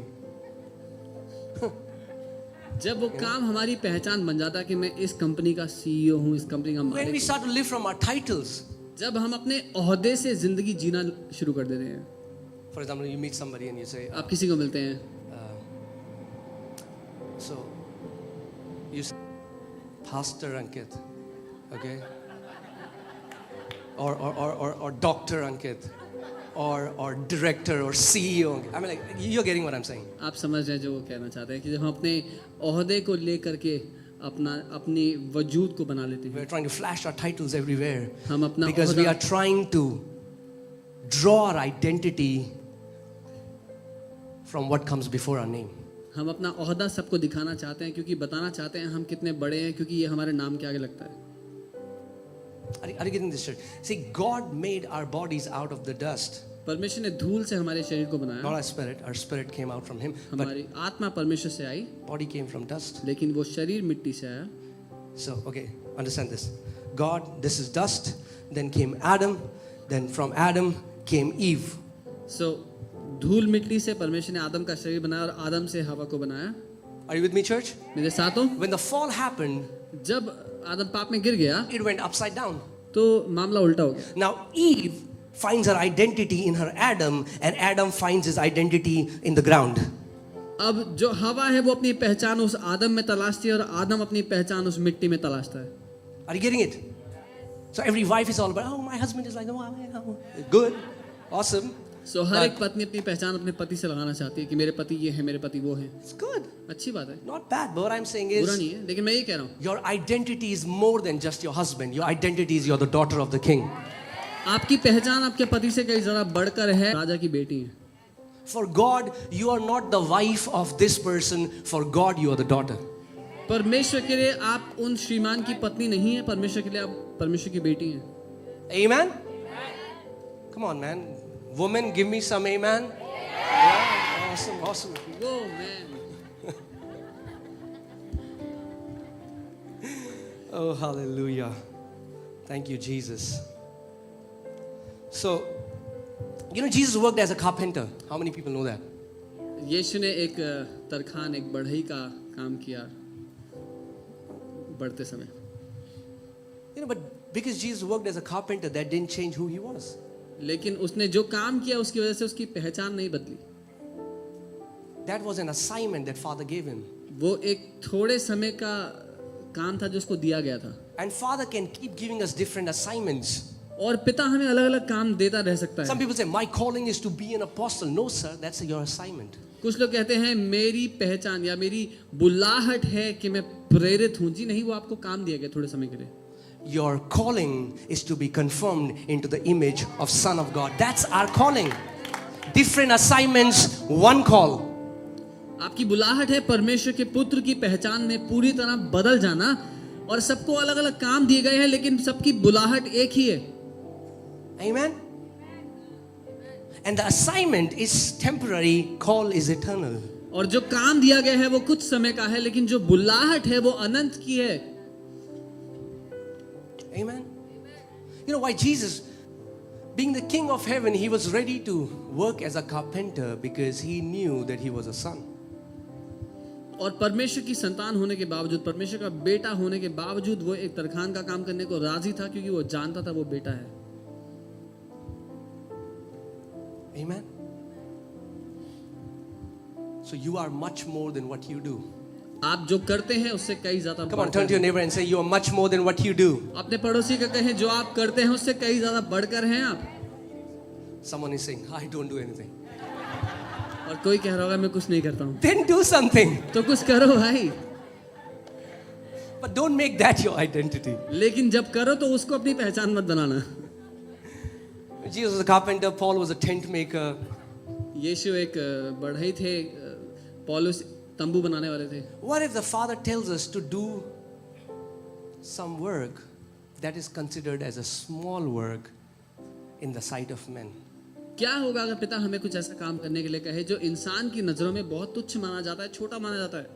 जब वो काम हमारी पहचान बन जाता है कि मैं इस कंपनी का सीईओ हूँ, इस कंपनी का When we मालिक हूँ। start to live from our titles. जब हम अपने ओहदे से जिंदगी जीना शुरू कर देते हैं। For example, you meet somebody and you say, आप किसी को मिलते हैं, so you say, Pastor Ankit, okay, or Dr. Ankit, or Director or CEO. I mean, like, you're getting what I'm saying. आप समझ रहे हैं जो वो कहना चाहते हैं कि जब हम अपने ओहदे को लेकर के अपनी वजूद को बना लेते हैं, We're trying to flash our titles everywhere हम अपना because we ओहदा are trying to draw our identity from what comes before our name. हम अपना ओहदा सबको दिखाना चाहते हैं क्योंकि बताना चाहते हैं हम कितने बड़े हैं, क्योंकि ये हमारे नाम के आगे लगता है। Are you getting this straight? See, God made our bodies out of the dust, परमेश्वर ने धूल से हमारे शरीर को not बनाया, our spirit. Our spirit came out from Him, but हमारी आत्मा परमेश्वर से आई, body came from dust. लेकिन वो शरीर मिट्टी से आया। So, okay, understand this. God, this is dust. Then came Adam. Then from Adam came Eve. सो धूल मिट्टी से परमेश्वर ने आदम का शरीर बनाया और आदम से हवा को बनाया। Are you with me, church? मेरे साथ हो? When the fall happened, जब आदम पाप में गिर गया it went upside down. तो मामला उल्टा हो गया। Now, Eve finds her identity in her Adam, and Adam finds his identity in the ground. अब जो हवा है वो अपनी पहचान उस आदम में तलाशती है और आदम अपनी पहचान उस मिट्टी में तलाशता है। Are you getting it? So every wife is all about, oh, my husband is like, oh, good, awesome. सो हर एक पत्नी अपनी पहचान अपने पति से लगाना चाहती है कि मेरे पति ये है, मेरे पति वो है। It's good, अच्छी बात है, not bad. But what I'm saying बुरा is, नहीं है, लेकिन मैं ये कह रहा हूँ your identity is more than just your husband. Your identity is you're the daughter of the king. आपकी पहचान आपके पति से कई ज़्यादा बढ़कर है, राजा की बेटी है। For God, you are not the wife of this person. For God, you are the daughter. परमेश्वर के लिए आप उन श्रीमान की पत्नी नहीं है, परमेश्वर के लिए आप परमेश्वर की बेटी हैं। Amen? Come on, man. Woman, give me some amen. Yeah, awesome, awesome. वो मैं Oh, hallelujah. Thank you, Jesus. So, you know, Jesus worked as a carpenter. How many people know that? यीशु ने एक तरखान, एक बढ़ई का काम किया बढ़ते समय। You know, but because Jesus worked as a carpenter, that didn't change who he was. लेकिन उसने जो काम किया उसकी वजह से उसकी पहचान नहीं बदली। That was an assignment that Father gave him. वो एक थोड़े समय का काम था जो उसको दिया गया था। And Father can keep giving us different assignments. और पिता हमें अलग अलग काम देता रह सकता Some है। people say, my calling is to be an apostle. No, sir, that's your assignment. कुछ लोग कहते हैं मेरी पहचान या मेरी बुलाहट है कि मैं प्रेरित हूँ। जी नहीं, वो आपको काम दिया गया थोड़े समय के लिए। Your calling is to be conformed into the image of Son of God. That's our calling. Different assignments, one call. आपकी बुलाहट है परमेश्वर के पुत्र की पहचान में पूरी तरह बदल जाना, और सबको अलग अलग काम दिए गए हैं लेकिन सबकी बुलाहट एक ही है। Amen? And the assignment is temporary, call is eternal. और जो काम दिया गया है वो कुछ समय का है, लेकिन जो बुलाहट है वो अनंत की है। Amen? You know why Jesus, being the king of heaven, he was ready to work as a carpenter because he knew that he was a son. और परमेश्वर की संतान होने के बावजूद, परमेश्वर का बेटा होने के बावजूद वो एक तरखान का काम करने को राजी था, क्योंकि वो जानता था वो बेटा है। Amen? So you are much more than what you do. आप जो करते हैं उससे कई ज्यादा Come on, turn to your neighbor and say, you are much more than what you do. अपने पड़ोसी का कहें जो आप करते हैं उससे कई ज्यादा बढ़कर हैं आप। Someone is saying, I don't do anything. और कोई कह रहा होगा मैं कुछ नहीं करता हूँ। Then do something. तो कुछ करो भाई, But don't make that your identity. लेकिन जब करो तो उसको अपनी पहचान मत बनाना। Jesus was a carpenter, Paul was a tent maker. यीशु एक बढ़ई थे, पौलुस तंबू बनाने वाले थे। What if the Father tells us to do some work that is considered as a small work in the sight of men? क्या होगा अगर पिता हमें कुछ ऐसा काम करने के लिए कहे जो इंसान की नजरों में बहुत तुच्छ माना जाता है, छोटा माना जाता है?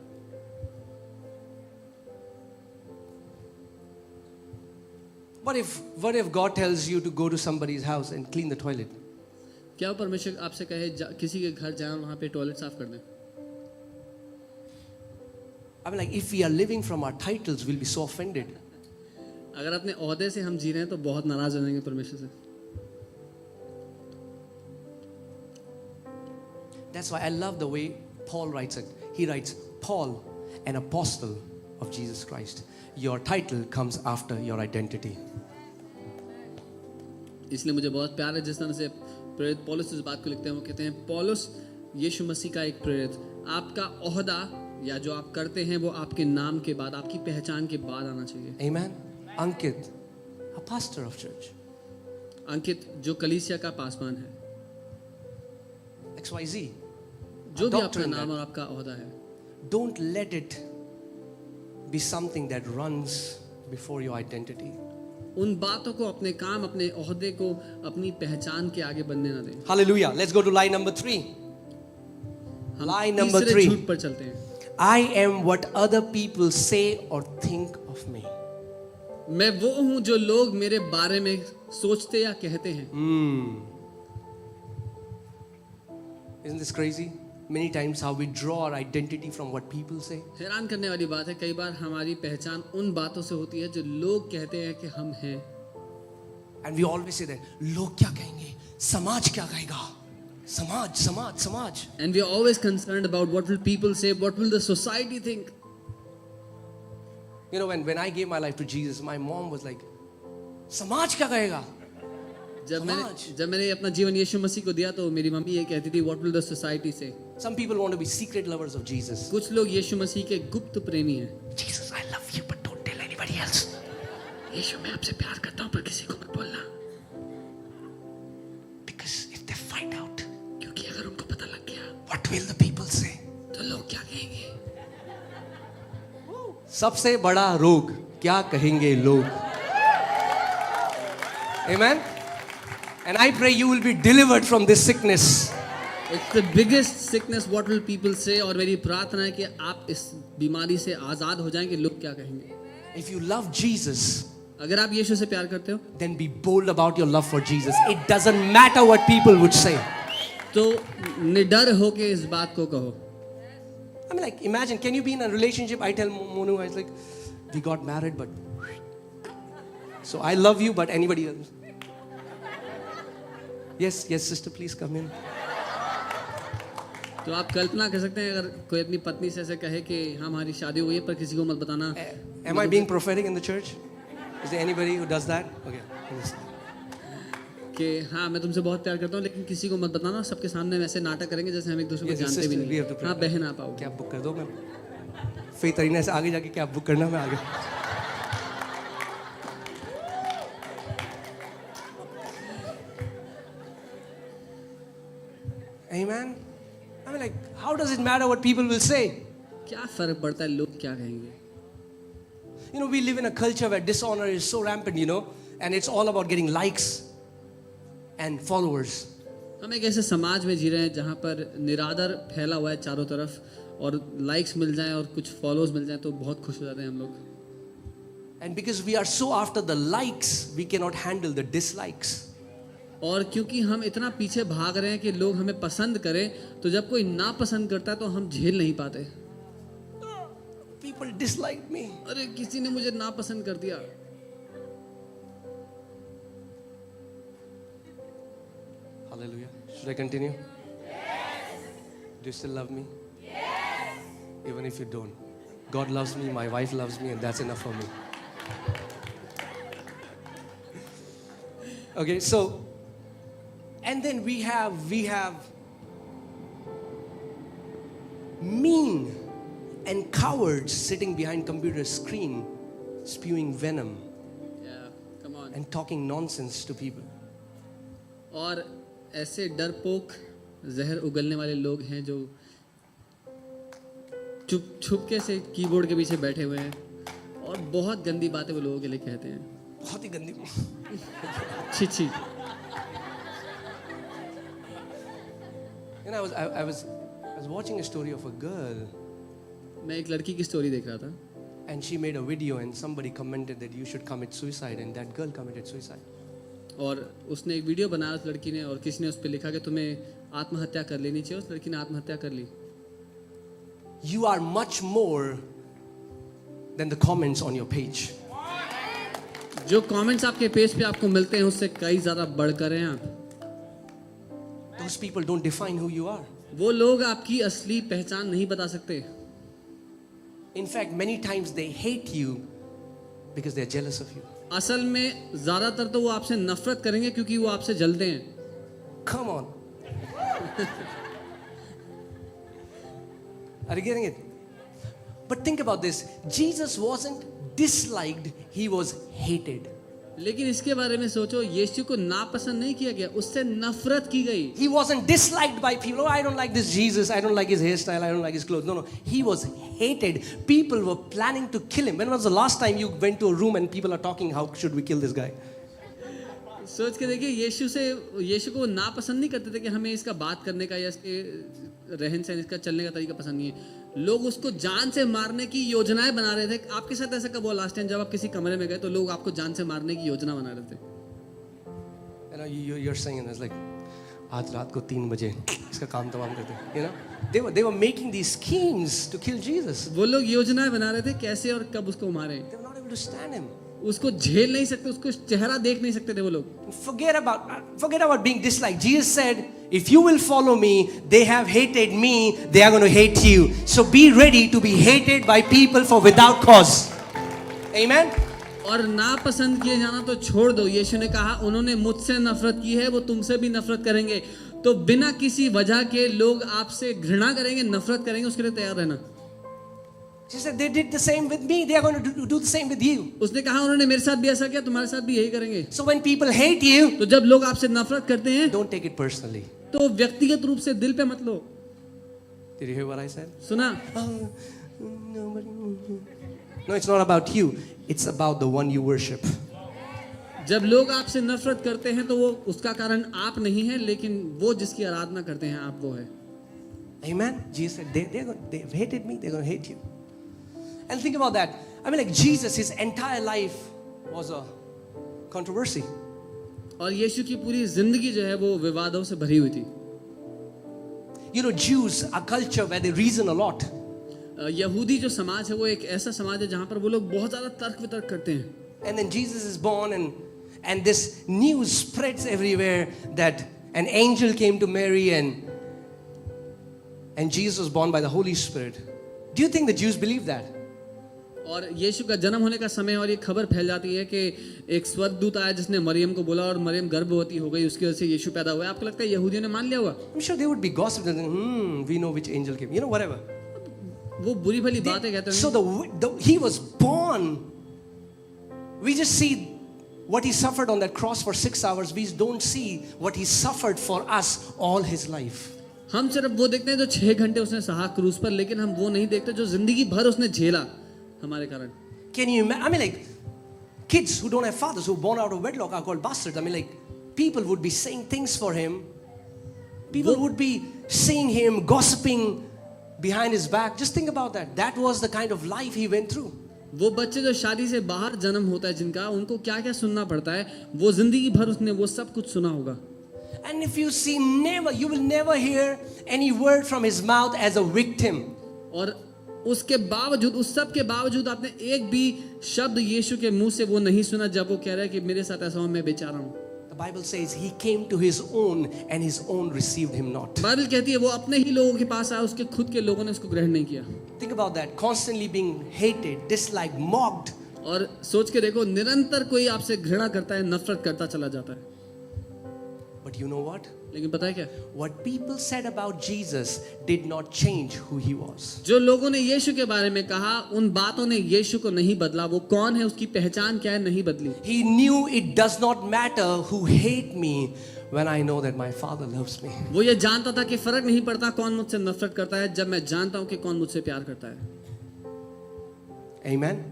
What if God tells you to go to somebody's house and clean the toilet? क्या परमेश्वर आपसे कहे किसी के घर जाएं वहां पे टॉयलेट साफ कर दें? I mean, like, if we are living from our titles, we'll be so offended. अगर अपने ओहदे से हम जी रहे हैं तो बहुत नाराज हो जाएंगे परमेश्वर से। That's why I love the way Paul writes it. He writes, Paul, an apostle of Jesus Christ. Your title comes after your identity. इसलिए मुझे बहुत प्यार है जिस तरह से प्रेरित पौलुस इस बात को लिखते हैं। वो कहते हैं पौलुस यीशु मसीह का एक प्रेरित, आपका ओहदा या जो आप करते हैं वो आपके नाम के बाद, आपकी पहचान के बाद आना चाहिए। Amen. Ankit, a pastor of church. अंकित जो कलीसिया का पासवान है, XYZ. जो भी doctor आपका in नाम that. और आपका ओहदा है, Don't let it be something that runs before your identity. उन बातों को, अपने काम, अपने ओहदे को अपनी पहचान के आगे बनने ना दें। Hallelujah. Let's go to lie number 3. हम Lie number तीसरे 3. झूठ पर चलते हैं। I am what other people say or think of me. मैं वो हूं जो लोग मेरे बारे में सोचते या कहते हैं। Isn't this crazy? Many times how we draw our identity from what people say. हैरान करने वाली बात है, कई बार हमारी पहचान उन बातों से होती है जो लोग कहते हैं कि हम हैं। And we always say that, लोग क्या कहेंगे? समाज क्या कहेगा? समाज, समाज, समाज. And we are always concerned about what will people say, what will the society think. You know, when I gave my life to Jesus, my mom was like, समाज क्या कहेगा? जब समाज. मैंने अपना जीवन यीशु मसीह को दिया तो मेरी मम्मी ये कहती थी, what will the society say. Some people want to be secret lovers of Jesus. कुछ लोग यीशु मसीह के गुप्त प्रेमी हैं। Jesus, I love you, but don't tell anybody else. यीशु मैं आपसे प्यार करता हूँ पर किसी को मत बोलना, Because if they find out, क्योंकि अगर उनको पता लग गया what will the people say? तो लोग क्या कहेंगे। सबसे बड़ा रोग, क्या कहेंगे लोग? Amen. And I pray you will be delivered from this sickness. It's the biggest sickness, what will people say. और मेरी प्रार्थना है कि आप इस बीमारी से आजाद हो जाएं कि लोग क्या कहेंगे। If you love Jesus, अगर आप यीशु से प्यार करते हो then be bold about your love for Jesus. It doesn't matter what people would say. तो निडर होके इस बात को कहो। I mean, like, imagine, can you be in a relationship? I tell Monu, I was like, we got married, but so I love you, but anybody else? Yes, yes, sister, please come in. तो आप कल्पना कर सकते हैं अगर कोई अपनी पत्नी से ऐसे कहे कि हमारी शादी हुई है पर किसी को मत बताना। Am I being prophetic in the church? Is there anybody who does that? Okay. कि हाँ मैं तुमसे बहुत प्यार करता हूँ लेकिन किसी को मत बताना, सबके सामने वैसे नाटक करेंगे जैसे हम एक दूसरे को Yes, yes, जानते भी sister, we have to नहीं। pray. हाँ बहन आप आओ। कैब बुक कर दो, मैं फेथ अरीना से आगे जाके कैब बुक करना, मैं आगे। Amen. I mean, like, how does it matter what people will say? क्या फर्क पड़ता है लोग क्या कहेंगे। You know, we live in a culture where dishonor is so rampant, you know, and it's all about getting likes and followers. हम एक ऐसे समाज में जी रहे हैं जहाँ पर निरादर फैला हुआ है चारों तरफ और लाइक्स मिल जाएं और कुछ फॉलोअर्स मिल जाएं तो बहुत खुश हो जाते हैं हम लोग। And because we are so after the likes, we cannot handle the dislikes. और क्योंकि हम इतना पीछे भाग रहे हैं कि लोग हमें पसंद करें तो जब कोई ना पसंद करता है तो हम झेल नहीं पाते। People disliked me. अरे किसी ने मुझे ना पसंद कर दिया। Hallelujah. Should I continue? Yes. Do you still love me? Yes. Even if you don't. God loves me, my wife loves me, and that's enough for me. Okay, so, and then we have mean and cowards sitting behind computer screen spewing venom Yeah, come on. and talking nonsense to people. और ऐसे डरपोक जहर उगलने वाले लोग हैं जो छुपके से कीबोर्ड के पीछे बैठे हुए हैं और बहुत गंदी बातें वो लोगों के लिए कहते हैं। बहुत ही गंदी। छी छी। You know, I was watching a story of a girl, मैं एक लड़की की स्टोरी देख रहा था and she made a video, and somebody commented that you should commit suicide, and that girl committed suicide. और उसने एक वीडियो बनाया उस लड़की ने और किसी ने उस पर लिखा कि तुम्हें आत्महत्या कर लेनी चाहिए। उस लड़की ने आत्महत्या कर ली। You are much more than the comments on your page. जो कमेंट्स आपके पेज पे आपको मिलते हैं उससे कई ज़्यादा बढ़कर हैं आप। Those people don't define who you are. वो लोग आपकी असली पहचान नहीं बता सकते। In fact, many times they hate you because they're jealous of you. असल में ज्यादातर तो वो आपसे नफरत करेंगे क्योंकि वो आपसे जलते हैं. Come on. Are you getting it? But think about this. Jesus wasn't disliked, he was hated. लेकिन इसके बारे में सोचो, यीशु को नापसंद नहीं किया गया, उससे नफरत की गई. He wasn't disliked by people. Oh, I don't like this Jesus. I don't like his hairstyle. I don't like his clothes. No. He was hated. People were planning to kill him. When was the last time you went to a room and people are talking, how should we kill this guy? सोच के देखिए, यीशु को नापसंद नहीं करते थे कि हमें इसका बात करने का या इसके रहन सहन, इसका चलने का तरीका पसंद नहीं है. लोग उसको जान से मारने की योजनाएं बना रहे थे. आपके साथ ऐसा कब हुआ लास्ट टाइम जब आप किसी कमरे में गए तो लोग आपको जान से मारने की योजना बना रहे थे? You know, you're saying it's like, आज रात को 3 बजे इसका काम तमाम करते हैं. You know, they were making these schemes to kill Jesus. वो लोग योजनाएं बना रहे थे कैसे और कब उसको मारे. They were not able to stand him. उसको झेल नहीं सकते, उसको चेहरा देख नहीं सकते थे वो लोग. Forget about being disliked. Jesus said, if you will follow me, they have hated me, they are going to hate you. So be ready to be hated by people for without cause. Amen. और नापसंद किए जाना तो छोड़ दो. यीशु ने कहा उन्होंने मुझसे नफरत की है, वो तुमसे भी नफरत करेंगे. तो बिना किसी वजह के लोग आपसे घृणा करेंगे, नफरत करेंगे, उसके लिए तैयार रहना. She said, they did the same with me, they are going to do the same with you. उसने कहा उन्होंने मेरे साथ भी ऐसा किया, तुम्हारे साथ भी यही करेंगे. So when people hate you, तो जब लोग आपसे नफरत करते हैं don't take it personally. तो व्यक्तिगत रूप से दिल पे मत लो. Did you hear what I said? सुना? No, it's not about you. It's about the one you worship. जब लोग आपसे नफरत करते हैं तो वो उसका कारण आप नहीं है, लेकिन वो जिसकी आराधना करते हैं आप वो है. Amen. Jesus said, they've hated me, they're going to hate you. And think about that. I mean, like Jesus, his entire life was a controversy. और यीशु की पूरी जिंदगी जो है वो विवादों से भरी हुई थी. You know, Jews, a culture where they reason a lot. यहूदी जो समाज है वो एक ऐसा समाज है जहाँ पर वो लोग बहुत ज़्यादा तर्क वितर्क करते हैं. And then Jesus is born and this news spreads everywhere that an angel came to Mary and Jesus was born by the Holy Spirit. Do you think the Jews believe that? और यीशु का जन्म होने का समय और ये खबर फैल जाती है कि एक स्वर्गदूत आया जिसने मरियम को बोला और मरियम गर्भवती हो गई, उसकी वजह से यीशु पैदा हुआ. आपको लगता है यहूदियों ने मान लिया होगा? I'm sure they would be gossiping. We know which angel came. You know, whatever. वो बुरी भली बातें कहते हैं. So he was born. We just see what he suffered on that cross for 6 hours. We don't see what he suffered for us all his life. हम सिर्फ वो देखते हैं जो 6 घंटे उसने सहा क्रूस पर, लेकिन हम वो नहीं देखते जो जिंदगी भर उसने झेला हमारे कारण. Can you imagine? I mean, like, kids who don't have fathers, who are born out of wedlock, are called bastards. I mean, like, people would be saying things for him. People would be seeing him, gossiping behind his back. Just think about that. That was the kind of life he went through. वो बच्चे जो शादी से बाहर जन्म होता है जिनका, उनको क्या क्या सुनना पड़ता है, वो जिंदगी भर उसने वो सब कुछ सुना होगा. And if you see, you will never hear any word from his mouth as a victim. और उसके बावजूद, उस सब के बावजूद आपने एक भी शब्द यीशु के मुंह से वो नहीं सुना जब वो कह रहा है कि मेरे साथ ऐसा हो, मैं बेचारा हूँ. The Bible says he came to his own and his own received him not. Bible कहती है वो अपने ही लोगों के पास आया, उसके खुद के लोगों ने उसको ग्रहण नहीं किया. Think about that. Constantly being hated, disliked, mocked. और सोच के देखो, निरंतर कोई आपसे घृणा करता है, नफरत करता चला जाता है. But you know what? लेकिन पता है क्या? What people said about Jesus did not change who he was. जो लोगों ने यीशु के बारे में कहा, उन बातों ने यीशु को नहीं बदला. वो कौन है, उसकी पहचान क्या है, नहीं बदली. He knew it does not matter who hate me when I know that my Father loves me. वो ये जानता था कि फर्क नहीं पड़ता कौन मुझसे नफरत करता है, जब मैं जानता हूँ कि कौन मुझसे प्यार करता है. Amen.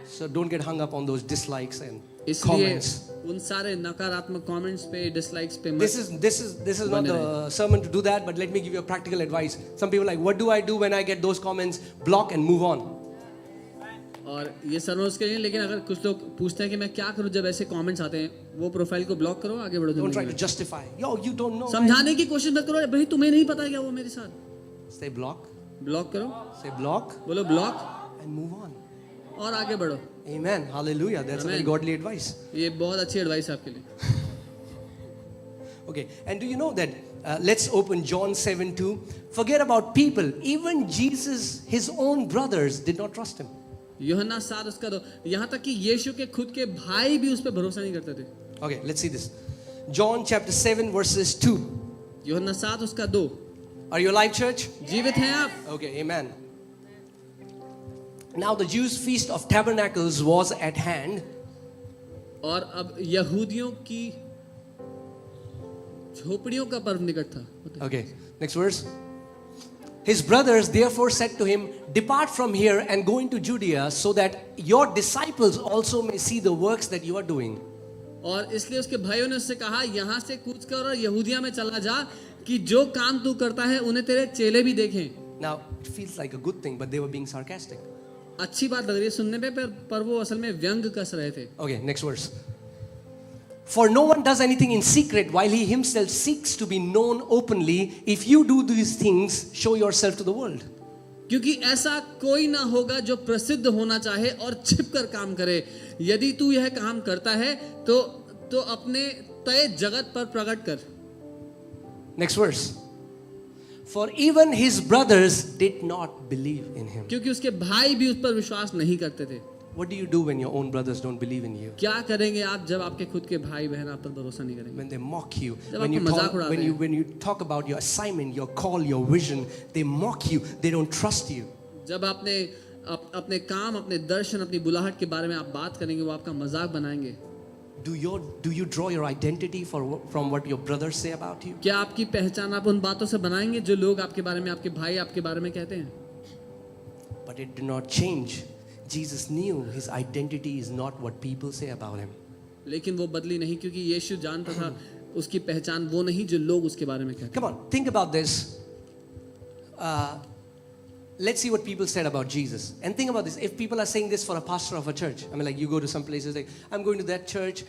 So don't get hung up on those dislikes and इसलिए comments. उन सारे नकारात्मक कमेंट्स पे, डिसलाइक्स पे मत. This is not the sermon to do that, but let me give you a practical advice. Some people are like, what do I do when I get those comments? Block and move on. और ये sermon उसके लिए, लेकिन अगर कुछ लोग पूछते हैं कि मैं क्या करूं जब ऐसे कमेंट्स आते हैं, वो प्रोफाइल को ब्लॉक करो, आगे बढ़ो. Don't try to justify. Yo, you don't know. समझाने की कोशिश मत करो, भाई तुम्हें नहीं पता क्या वो मेरे साथ. Say block. ब्लॉक करो. Say block. बोलो ब्लॉक And move on. और आगे बढ़ो. Amen. Hallelujah. That's a very godly advice. ये बहुत अच्छी एडवाइस है आपके लिए. Okay. And do you know that Let's open John 7:2. Forget about people. Even Jesus, his own brothers, did not trust him. यूहन्ना 7 उसका 2, यहाँ तक कि यीशु के खुद के भाई भी उस पर भरोसा नहीं करते थे. Okay, let's see this. John chapter 7 verses 2. यूहन्ना 7 उसका 2. Are you alive, church? जीवित हैं आप? Okay, amen. Now the Jews' feast of tabernacles was at hand. और अब यहूदियों की झोपड़ियों का पर्व निकट था. Okay, next verse. His brothers therefore said to him, "Depart from here and go into Judea, so that your disciples also may see the works that you are doing." और इसलिए उसके भाइयों ने उससे कहा, यहाँ से कूच कर और यहूदिया में चला जा कि जो काम तू करता है उन्हें तेरे चेले भी देखें. Now it feels like a good thing, but they were being sarcastic. अच्छी बात लग रही है सुनने पे, पर वो असल में व्यंग कस रहे थे. Okay, next verse. For no one does anything in secret while he himself seeks to be known openly. If you do these things, show yourself to the world. क्योंकि ऐसा कोई ना होगा जो प्रसिद्ध होना चाहे और छिप कर काम करे. यदि तू यह काम करता है तो अपने तय जगत पर प्रकट कर. Next verse. For even his brothers did not believe in him. क्योंकि उसके भाई भी उस पर विश्वास नहीं करते थे. What do you do when your own brothers don't believe in you? क्या करेंगे आप जब आपके खुद के भाई बहन आप पर भरोसा नहीं करेंगे? When they mock you, जब when you आपको मजाक talk, उड़ाते हैं. when you talk about your assignment, your call, your vision, they mock you. They don't trust you. जब आपने अपने काम, अपने दर्शन, अपनी बुलाहट के बारे में आप बात करेंगे, वो आपका मजाक बनाएंगे. Do you draw your identity from what your brothers say about you? क्या आपकी पहचान आप उन बातों से बनाएंगे जो लोग आपके बारे में, आपके भाई आपके बारे में कहते हैं? But it did not change. Jesus knew his identity is not what people say about him. लेकिन वो बदली नहीं, क्योंकि यीशु जानता था उसकी पहचान वो नहीं जो लोग उसके बारे में कहते हैं. Come on, think about this. Let's see what people said about Jesus. And think about this. If people are saying this for a pastor of a church, I mean, like you go to some places, like, I'm going to that church,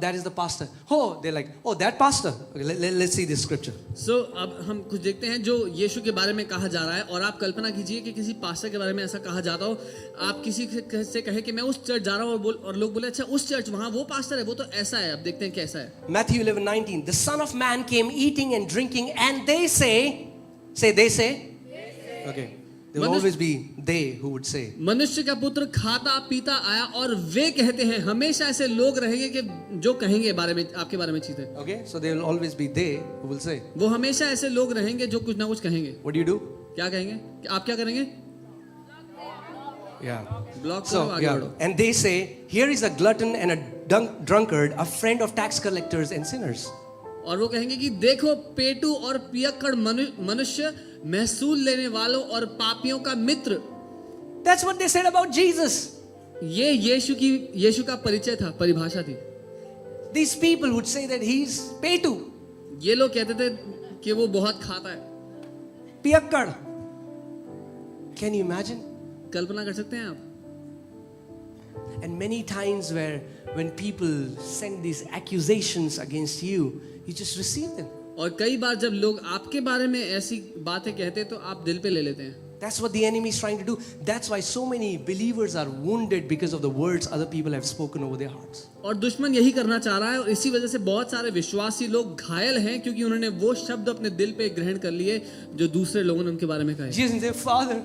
that is the pastor. Oh, they're like, oh, that pastor. Okay, let's see this scripture. So, अब हम कुछ देखते हैं जो यीशु के बारे में कहा जा रहा है. और आप कल्पना कीजिए कि किसी पास्टर के बारे में ऐसा कहा जाता हो. आप किसी से कहे कि मैं उस चर्च जा रहा हूँ और लोग बोले अच्छा उस चर्च वहाँ वो पास्टर है, वो तो ऐसा है. अब देखते हैं कैसा है. Matthew 11:19. The Son of Man came eating and drinking, and they say. Okay. There will always be they who would say. मनुष्य का पुत्र खाता पीता आया और वे कहते हैं. हमेशा ऐसे लोग रहेंगे कि जो कहेंगे बारे में, आपके बारे में चीजें. Okay, so there will always be they who will say. वो हमेशा ऐसे लोग रहेंगे जो कुछ ना कुछ कहेंगे. What do you do? क्या कहेंगे? आप क्या करेंगे? Yeah. ब्लॉक So, करो, आगे yeah. बढ़ो. And they say, here is a glutton and a drunkard, a friend of tax collectors and sinners. और वो कहेंगे कि देखो पेटू और पियक्कड़ मनुष्य, महसूल लेने वालों और पापियों का मित्र. That's what they said about Jesus. ये यीशु का परिचय था, परिभाषा थी. These people would say that he's petu, ये लोग कहते थे कि वो बहुत खाता है. piyakkad. Can you imagine? कल्पना कर सकते हैं आप? And many times when people send these accusations against you, you just receive them. और कई बार जब लोग आपके बारे में ऐसी बातें कहते हैं तो आप दिल पे ले लेते हैं. That's what the enemy is trying to do. That's why so many believers are wounded because of the words other people have spoken over their hearts. और दुश्मन यही करना चाह रहा है और इसी वजह से बहुत सारे विश्वासी लोग घायल हैं क्योंकि उन्होंने वो शब्द अपने दिल पे ग्रहण कर लिए जो दूसरे लोगों ने उनके बारे में कहे. Jesus said, Father,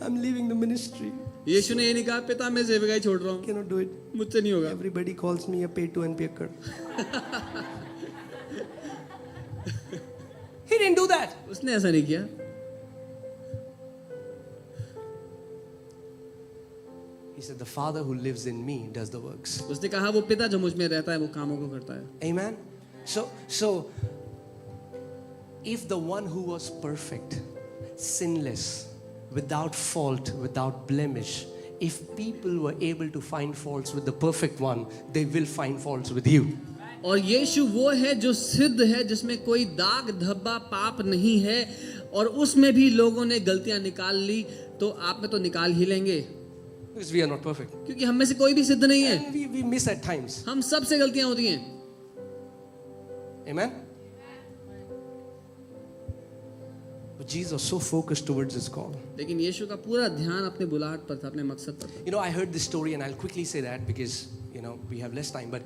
I'm leaving the ministry. यीशु ने ये नहीं कहा पिता मैं सेवकाई छोड़ रहा हूँ, Cannot do it. मुझसे नहीं होगा. Everybody calls me a petu and piyakkad. He didn't do that. उसने ऐसा नहीं किया. He said, the Father who lives in me does the works. उसने कहा वो पिता जो मुझ में रहता है वो कामों को करता है. Amen. So if the one who was perfect, sinless, without fault, without blemish, if people were able to find faults with the perfect one, they will find faults with you. और यीशु वो है जो सिद्ध है, जिसमें कोई दाग धब्बा पाप नहीं है, और उसमें भी लोगों ने गलतियां निकाल ली तो आप में तो निकाल ही लेंगे. Because we are not perfect. क्योंकि हम में से कोई भी सिद्ध नहीं है. And we miss at times. हम सब से गलतियां होती हैं. Amen. But Jesus was so focused towards his call. लेकिन यीशु का पूरा ध्यान अपने बुलाहट पर था, अपने मकसद पर था. You know, I heard this story and I'll quickly say that because, we have less time. But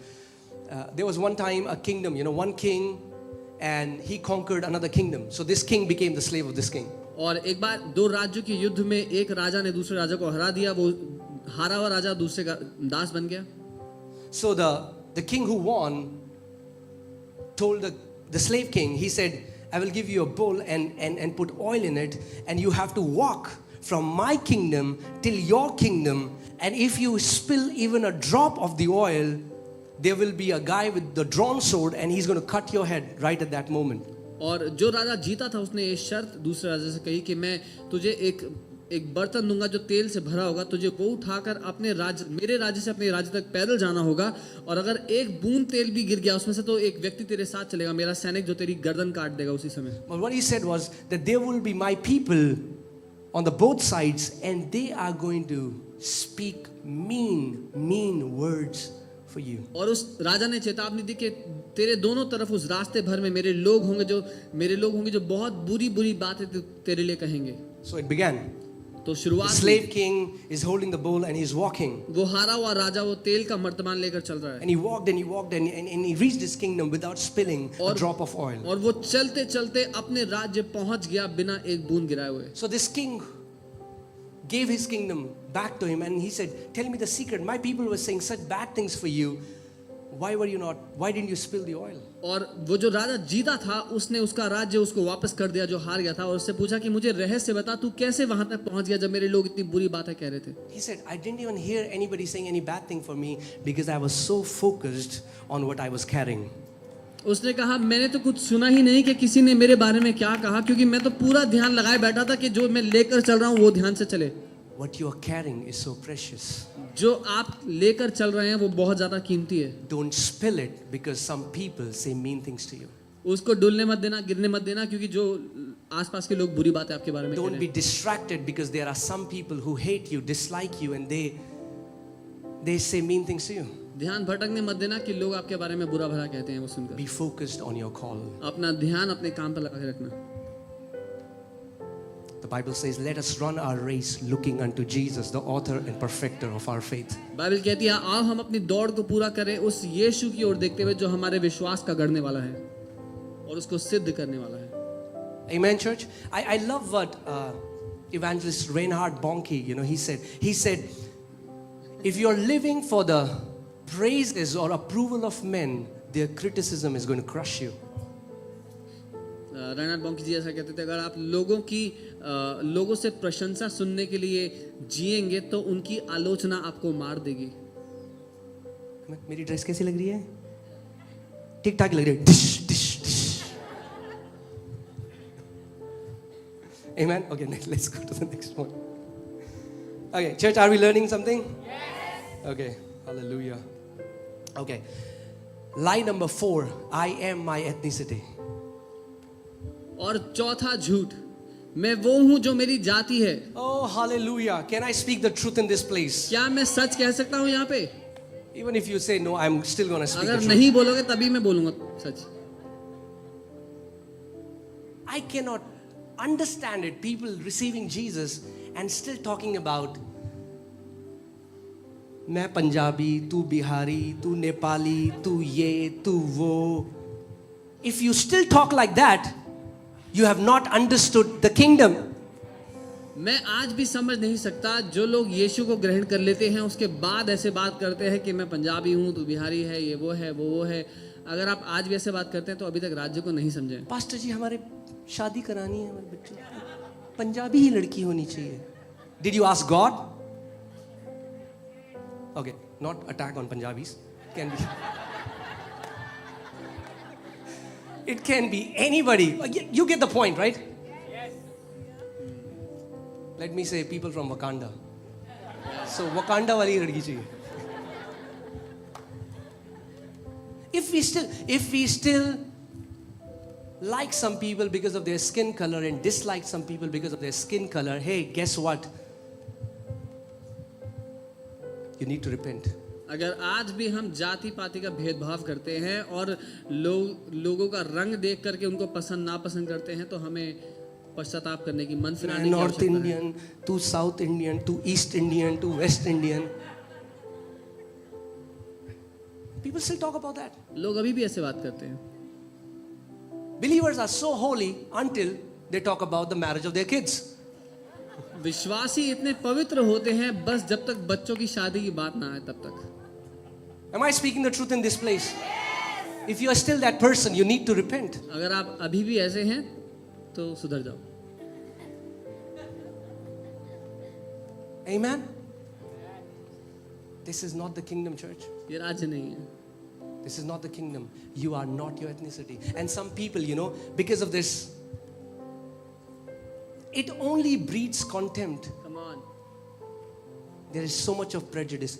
there was one time a kingdom, one king, and he conquered another kingdom. So this king became the slave of this king. और एक बार दो राज्यों के युद्ध में एक राजा ने दूसरे राजा को हरा दिया, वो हारा हुआ राजा दूसरे का दास बन गया। So the king who won told the slave king, he said, I will give you a bowl and put oil in it, and you have to walk from my kingdom till your kingdom, and if you spill even a drop of the oil, there will be a guy with the drawn sword and he's going to cut your head right at that moment. और जो राजा जीता था उसने ये शर्त दूसरे राजा से कही कि मैं तुझे एक बर्तन दूंगा जो तेल से भरा होगा, तुझे वो उठाकर अपने राज्य, मेरे राज्य से अपने राज्य तक पैदल जाना होगा, और अगर एक बूंद तेल भी गिर गया उसमें से तो एक व्यक्ति तेरे साथ चलेगा, मेरा सैनिक जो तेरी गर्दन काट देगा उसी समय। But what he said was that there will be my people on the both sides and they are going to speak mean words for you. और उस राजा ने चेतावनी दी कि तेरे दोनों तरफ उस रास्ते भर में मेरे लोग होंगे जो बहुत बुरी बातें तेरे लिए कहेंगे। So it began. तो The शुरुआत slave king is holding the bowl and he's walking. वो हारा हुआ राजा वो तेल का मर्तमान लेकर चल रहा है, And he walked and he walked and he reached his kingdom without spilling a drop of oil. और वो चलते चलते अपने राज्य पहुंच गया बिना एक बूंद गिराए हुए। So this king gave his kingdom back to him and he said, tell me the secret. My people were saying such bad things for you. Why didn't you spill the oil? और वो जो राजा जीता था उसने उसका राज्य उसको वापस कर दिया जो हार गया था, और उससे पूछा कि मुझे रहस्य बता, तू कैसे वहां तक पहुंच गया जब मेरे लोग इतनी बुरी बातें कह रहे थे। He said, I didn't even hear anybody saying any bad thing for me because I was so focused on what I was carrying. उसने कहा मैंने तो कुछ सुना ही नहीं कि किसी ने मेरे बारे में क्या कहा, क्योंकि मैं तो पूरा ध्यान लगाए बैठा था कि जो मैं लेकर चल रहा हूँ वो ध्यान से चले। What you are carrying is so precious. जो आप लेकर चल रहे हैं वो बहुत ज्यादा कीमती है। Don't spill it because some people say mean things to you. उसको डुलने मत देना, गिरने मत देना, क्योंकि जो आसपास के लोग बुरी बातें आपके बारे में कह Don't रहे be हैं। distracted because there are some people who hate you, dislike you, and they say mean things to you. ध्यान भटकने मत देना कि लोग आपके बारे में बुरा भला कहते हैं वो सुनकर। Be focused on your call. अपना ध्यान अपने काम पर लगा के रखना। The Bible says, let us run our race looking unto Jesus, the author and perfecter of our faith. Bible कहती है आओ हम अपनी दौड़ को पूरा करें उस यीशु की ओर देखते हुए जो हमारे विश्वास का गढ़ने वाला है और उसको सिद्ध करने वाला है। Amen, church. I love what evangelist Reinhard Bonnke, he said, if you're living for the praises or approval of men, their criticism is going to crush you. रेनाल्ड बॉन्की जी ऐसा कहते थे, अगर आप लोगों से प्रशंसा सुनने के लिए जिएंगे तो उनकी आलोचना आपको मार देगी। मेरी ड्रेस कैसी लग रही है? ठीक ठाक लग रही है। Dish dish dish. Amen. Okay, let's go to the next one. Okay, church, are we learning something? Yes. Okay, hallelujah. Okay, lie number 4. I am my ethnicity. और चौथा झूठ, मैं वो हूं जो मेरी जाति है। Oh, hallelujah. Can I speak the truth in this place? क्या मैं सच कह सकता हूं यहाँ पे? Even if you say no, I'm still going to speak the अगर truth. नहीं बोलोगे तभी मैं बोलूंगा सच। I cannot understand it. People receiving Jesus and still talking about मैं पंजाबी, तू बिहारी, तू नेपाली, तू ये, तू वो. If you still talk like that, you have not understood the kingdom. मैं आज भी समझ नहीं सकता जो लोग यीशु को ग्रहण कर लेते हैं उसके बाद ऐसे बात करते हैं कि मैं पंजाबी हूँ, तू बिहारी है, ये वो है, वो है। अगर आप आज भी ऐसे बात करते हैं तो अभी तक राज्य को नहीं समझे। पास्टर जी, हमारे शादी करानी है हमारे बच्चों की, पंजाबी ही लड़की होनी चाहिए. Did you ask God? Okay, not attack on Punjabis. Can be. It can be anybody. You get the point, right? Yes. Let me say people from Wakanda. So Wakanda wali ladki chahiye. If we still like some people because of their skin color and dislike some people because of their skin color, hey, guess what? You need to repent. अगर आज भी हम जाति पाति का भेदभाव करते हैं और लोगों का रंग देख करके उनको पसंद नापसंद करते हैं तो हमें पश्चाताप करने की, मन फिराने की North आवश्यकता है। Indian, to South Indian, to East Indian, to West Indian. People still talk about that. लोग अभी भी ऐसे बात करते हैं। Believers are so holy until they talk about the marriage of their kids. विश्वासी इतने पवित्र होते हैं बस जब तक बच्चों की शादी की बात ना आए तब तक. Am I speaking the truth in this place? If you are still that person, you need to repent. अगर आप अभी भी ऐसे हैं तो सुधर जाओ. Amen? This is not the kingdom, church. ये राज्य नहीं है. This is not the kingdom. You are not your ethnicity. And some people, you know, because of this, it only breeds contempt. Come on. There is so much of prejudice.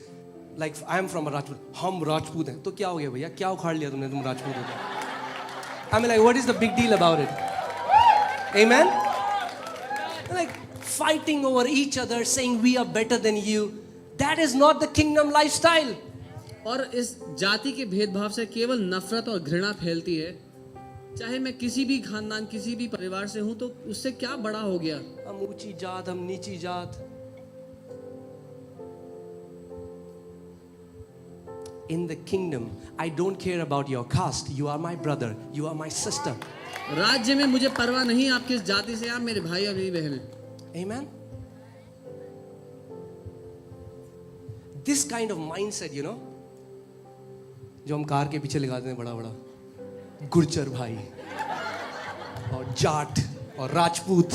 Like I am from a Rajput. हम राजपूत हैं. तो क्या हो गया भैया? क्या उखाड़ लिया तुमने? तुम राजपूत हो गए. I mean, like, what is the big deal about it? Amen? Like fighting over each other, saying we are better than you. That is not the kingdom lifestyle. और इस जाति के भेदभाव से केवल नफरत और घृणा फैलती है. चाहे मैं किसी भी खानदान किसी भी परिवार से हूं तो उससे क्या बड़ा हो गया. हम ऊंची जात, हम नीची जात. In the kingdom, I don't care about your caste. You are my brother. You are my sister. राज्य में मुझे परवाह नहीं आप किस जाति से. आप मेरे भाई और मेरी बहन हैं. Amen. This kind of mindset, you know, जो हम कार के पीछे लगाते हैं बड़ा बड़ा, गुर्जर भाई और जाट और Rajput.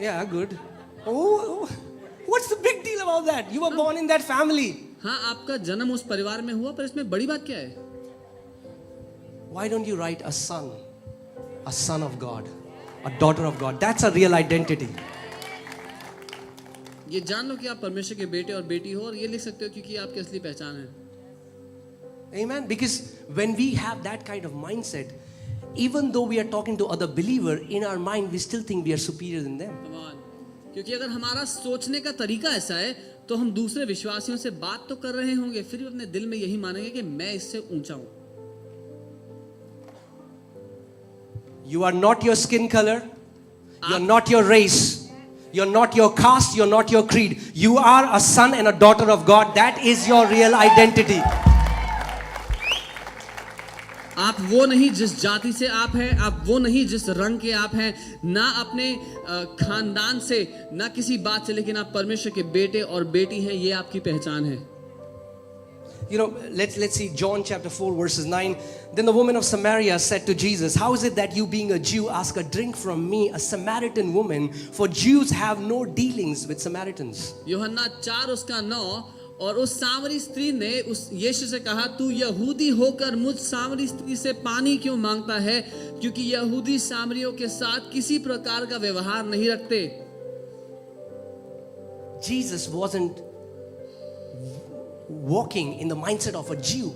Yeah, good. Oh, what's the big deal about that? You were born in that family. हाँ, आपका जन्म उस परिवार में हुआ पर इसमें बड़ी बात क्या है. Why don't you write a son of God, a daughter of God? That's a real identity. ये जान लो कि आप परमेश्वर के बेटे और बेटी हो और ये लिख सकते हो क्योंकि आपकी असली पहचान है. Amen. Because when we have that kind of mindset, even though we are talking to other believer, in our mind we still think we are superior than them. क्योंकि अगर हमारा सोचने का तरीका ऐसा है तो हम दूसरे विश्वासियों से बात तो कर रहे होंगे फिर भी अपने दिल में यही मानेंगे कि मैं इससे ऊंचा हूं. You are not your skin color. You are not your race. You are not your caste. You are not your creed. You are a son and a daughter of God. That is your real identity. आप वो नहीं जिस जाति से आप हैं, आप वो नहीं जिस रंग के आप हैं, ना अपने खानदान से, ना किसी बात से, लेकिन आप परमेश्वर के बेटे और बेटी हैं. ये आपकी पहचान है. You know, let's see John chapter 4 verses 9. Then the woman of Samaria said to Jesus, "How is it that you being a Jew ask a drink from me, a Samaritan woman? For Jews have no dealings with Samaritans." यूहन्ना 4 उसका 9. और उस सामरी स्त्री ने उस यीशु से कहा, तू यहूदी होकर मुझ सामरी स्त्री से पानी क्यों मांगता है, क्योंकि यहूदी सामरियों के साथ किसी प्रकार का व्यवहार नहीं रखते. Jesus wasn't walking in the mindset of a Jew.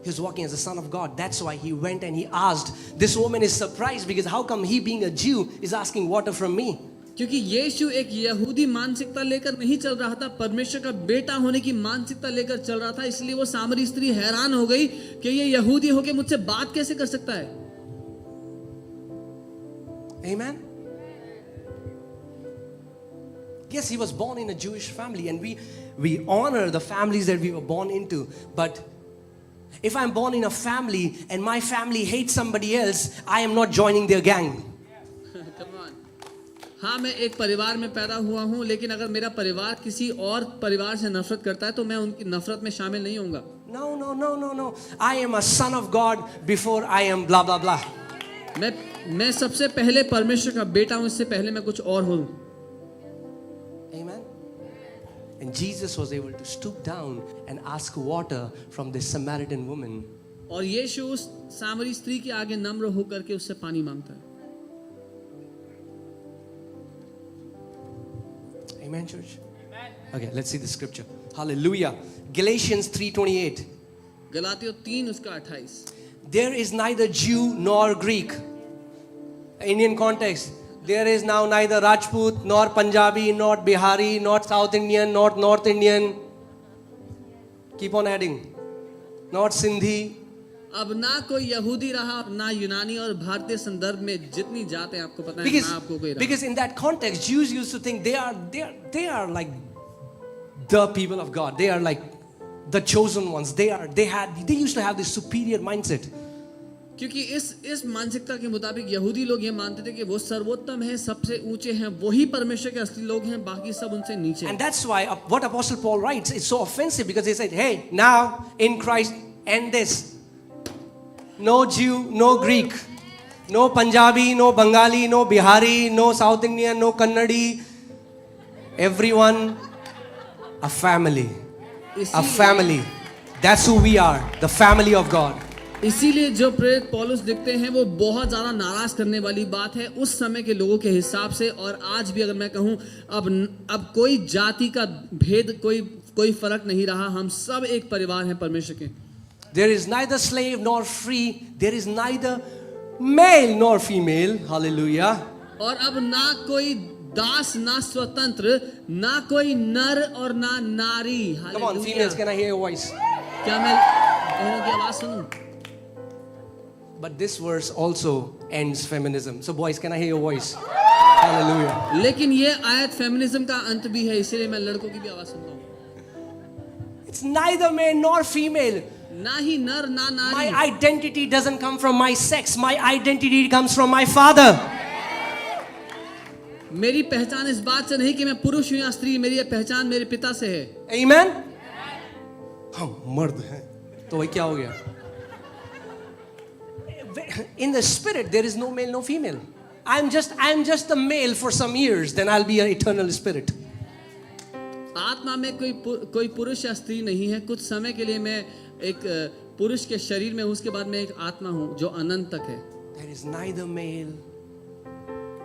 He was walking as a son of God. That's why he went and he asked. This woman is surprised because how come he being a Jew is asking water from me? क्योंकि यीशु एक यहूदी मानसिकता लेकर नहीं चल रहा था, परमेश्वर का बेटा होने की मानसिकता लेकर चल रहा था. इसलिए वो सामरी स्त्री हैरान हो गई कि ये यहूदी होके मुझसे बात कैसे कर सकता है. Amen. Yes, he was born in a Jewish family and we honor the families that we were born into. But if I'm born in a family and my family hates somebody else, I am not joining their gang. हाँ, मैं एक परिवार में पैदा हुआ हूँ, लेकिन अगर मेरा परिवार किसी और परिवार से नफरत करता है तो मैं उनकी नफरत में शामिल नहीं होऊंगा. No. I am a son of God before I am blah blah blah. मैं सबसे पहले परमेश्वर का बेटा हूँ, इससे पहले मैं कुछ और हूँ. Amen. And Jesus was able to stoop down and ask water from this Samaritan woman. और यीशु उस सामरी स्त्री के आगे नम्र होकर के उससे पानी मांगता है. Amen, church. Amen. Okay, let's see the scripture. Hallelujah. Galatians 3:28. गलातियों 3 उसका 28. There is neither Jew nor Greek. Indian context. There is now neither Rajput nor Punjabi, nor Bihari, nor South Indian, nor North Indian. Keep on adding. Not Sindhi. अब ना कोई यहूदी रहा, ना यूनानी, और भारतीय संदर्भ में जितनी जातें आपको पता है, ना आपको कोई रहा. Because in that context, Jews used to think they are like the people of God. They are like the chosen ones. They used to have this superior mindset. क्योंकि इस मानसिकता के मुताबिक यहूदी लोग ये मानते थे कि वो सर्वोत्तम हैं, सबसे ऊंचे हैं, वही परमेश्वर के असली लोग हैं, बाकी सब उनसे नीचे हैं। And that's why what Apostle Paul writes is so offensive, because he said, hey, now in Christ end this. No Jew, no Greek, no Punjabi, no Bengali, no Bihari, no South Indian, no Kannadi. Everyone a family. A family. That's who we are, the family of God. इसीलिए जो प्रेरित पौलुस दिखते हैं वो बहुत ज़्यादा नाराज करने वाली बात है उस समय के लोगों के हिसाब से। और आज भी अगर मैं कहूँ, अब कोई जाति का भेद, कोई फर्क नहीं रहा, हम सब एक परिवार हैं परमेश्वर के। There is neither slave nor free, there is neither male nor female. Hallelujah. और अब ना कोई दास, ना स्वतंत्र, ना कोई नर और ना नारी। Come on, females, can I hear your voice? क्या मैं बहनों की आवाज सुनूं? But this verse also ends feminism. So boys, can I hear your voice? Hallelujah. लेकिन ये आयत फेमिनिज्म का अंत भी है, इसीलिए मैं लड़कों की भी आवाज सुनता हूँ। It's neither male nor female. ना ही नर ना नारी। My identity doesn't come from my sex. My identity comes from my Father. मेरी पहचान इस बात से नहीं कि मैं पुरुष हूं या स्त्री, मेरी ये पहचान मेरे पिता से है। Amen. हम मर्द हैं, तो वही क्या हो गया? In the spirit there is no male no female. I'm just a male for some years, then I'll be an eternal spirit. आत्मा में कोई पुरुष या स्त्री नहीं है। कुछ समय के लिए मैं एक पुरुष के शरीर में हूं, उसके बाद मैं एक आत्मा हूं जो अनंत तक है। There is neither male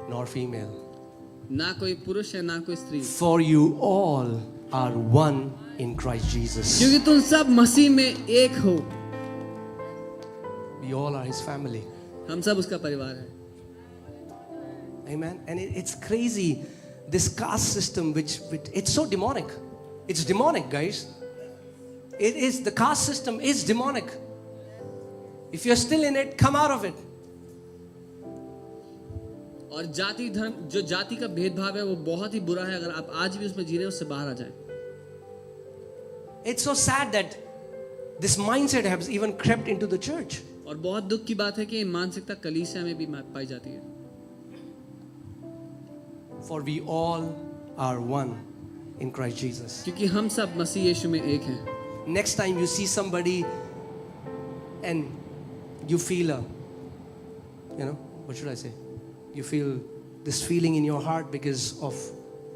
nor female. ना कोई पुरुष है ना कोई स्त्री। For you all are one in Christ Jesus. क्योंकि तुम सब मसीह में एक हो। We all are His family. हम सब उसका परिवार है। Amen. And it's crazy, this caste system, which it's so demonic. It's demonic, guys. It is, the caste system is demonic. If you're still in it, come out of it. और जाति धर्म, जो जाति का भेदभाव है वो बहुत ही बुरा है। अगर आप आज भी उसमें जी रहे हैं, उससे बाहर आ जाएं। It's so sad that this mindset has even crept into the church. और बहुत दुख की बात है कि मानसिकता कलीसिया में भी पाई जाती है। For we all are one in Christ Jesus. क्योंकि हम सब मसीह यीशु में एक हैं। Next time you see somebody and you feel what should I say? You feel this feeling in your heart because of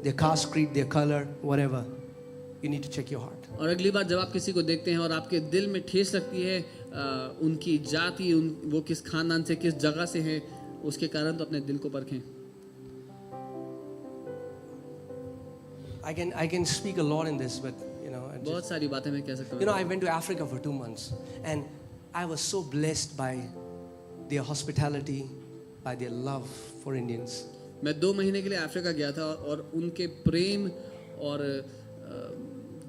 their caste, creed, their color, whatever. You need to check your heart. और अगली बार जब आप किसी को देखते हैं और आपके दिल में ठेस लगती है उनकी जाति, वो किस खानदान से, किस जगह से है, उसके कारण तो अपने दिल को परखें। I can speak a lot in this, but बहुत सारी बातें मैं कह सकता हूँ। I went to Africa for 2 months and I was so blessed by their hospitality, by their love for Indians. मैं 2 महीने के लिए अफ्रीका गया था और उनके प्रेम और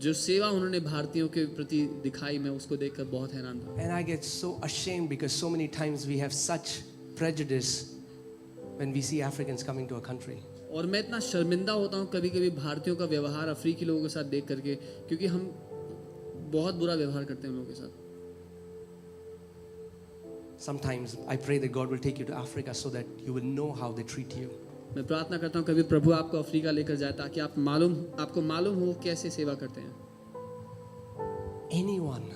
जो सेवा उन्होंने भारतीयों के प्रति दिखाई, मैं उसको देखकर बहुत हैरान था। And I get so ashamed because so many times we have such prejudice when we see Africans coming to a country. और मैं इतना शर्मिंदा होता हूँ कभी-कभी भारतीयों का व्यवहार अफ्रीकी लोगों के साथ देख करके, क्योंकि हम बहुत बुरा व्यवहार करते हैं उन लोगों के साथ। Sometimes I pray that God will take you to Africa so that you will know how they treat you. मैं प्रार्थना करता हूँ कभी प्रभु आपको अफ्रीका लेकर जाए ताकि आपको मालूम हो कैसे सेवा करते हैं। Anyone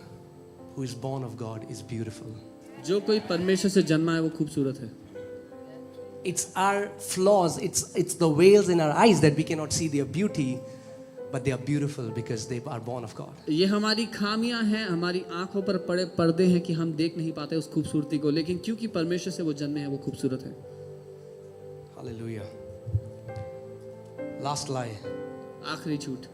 who is born of God is beautiful. जो कोई परमेश्वर से जन्मा है वो खूबसूरत है। It's our flaws, it's the veils in our eyes that we cannot see their beauty, but they are beautiful because they are born of God. ये हमारी खामियां हैं, हमारी आंखों पर पड़े पर्दे हैं कि हम देख नहीं पाते उस खूबसूरती को, लेकिन क्योंकि परमेश्वर से वो जन्मे हैं वो खूबसूरत है। Hallelujah. Last lie. आखिरी झूठ,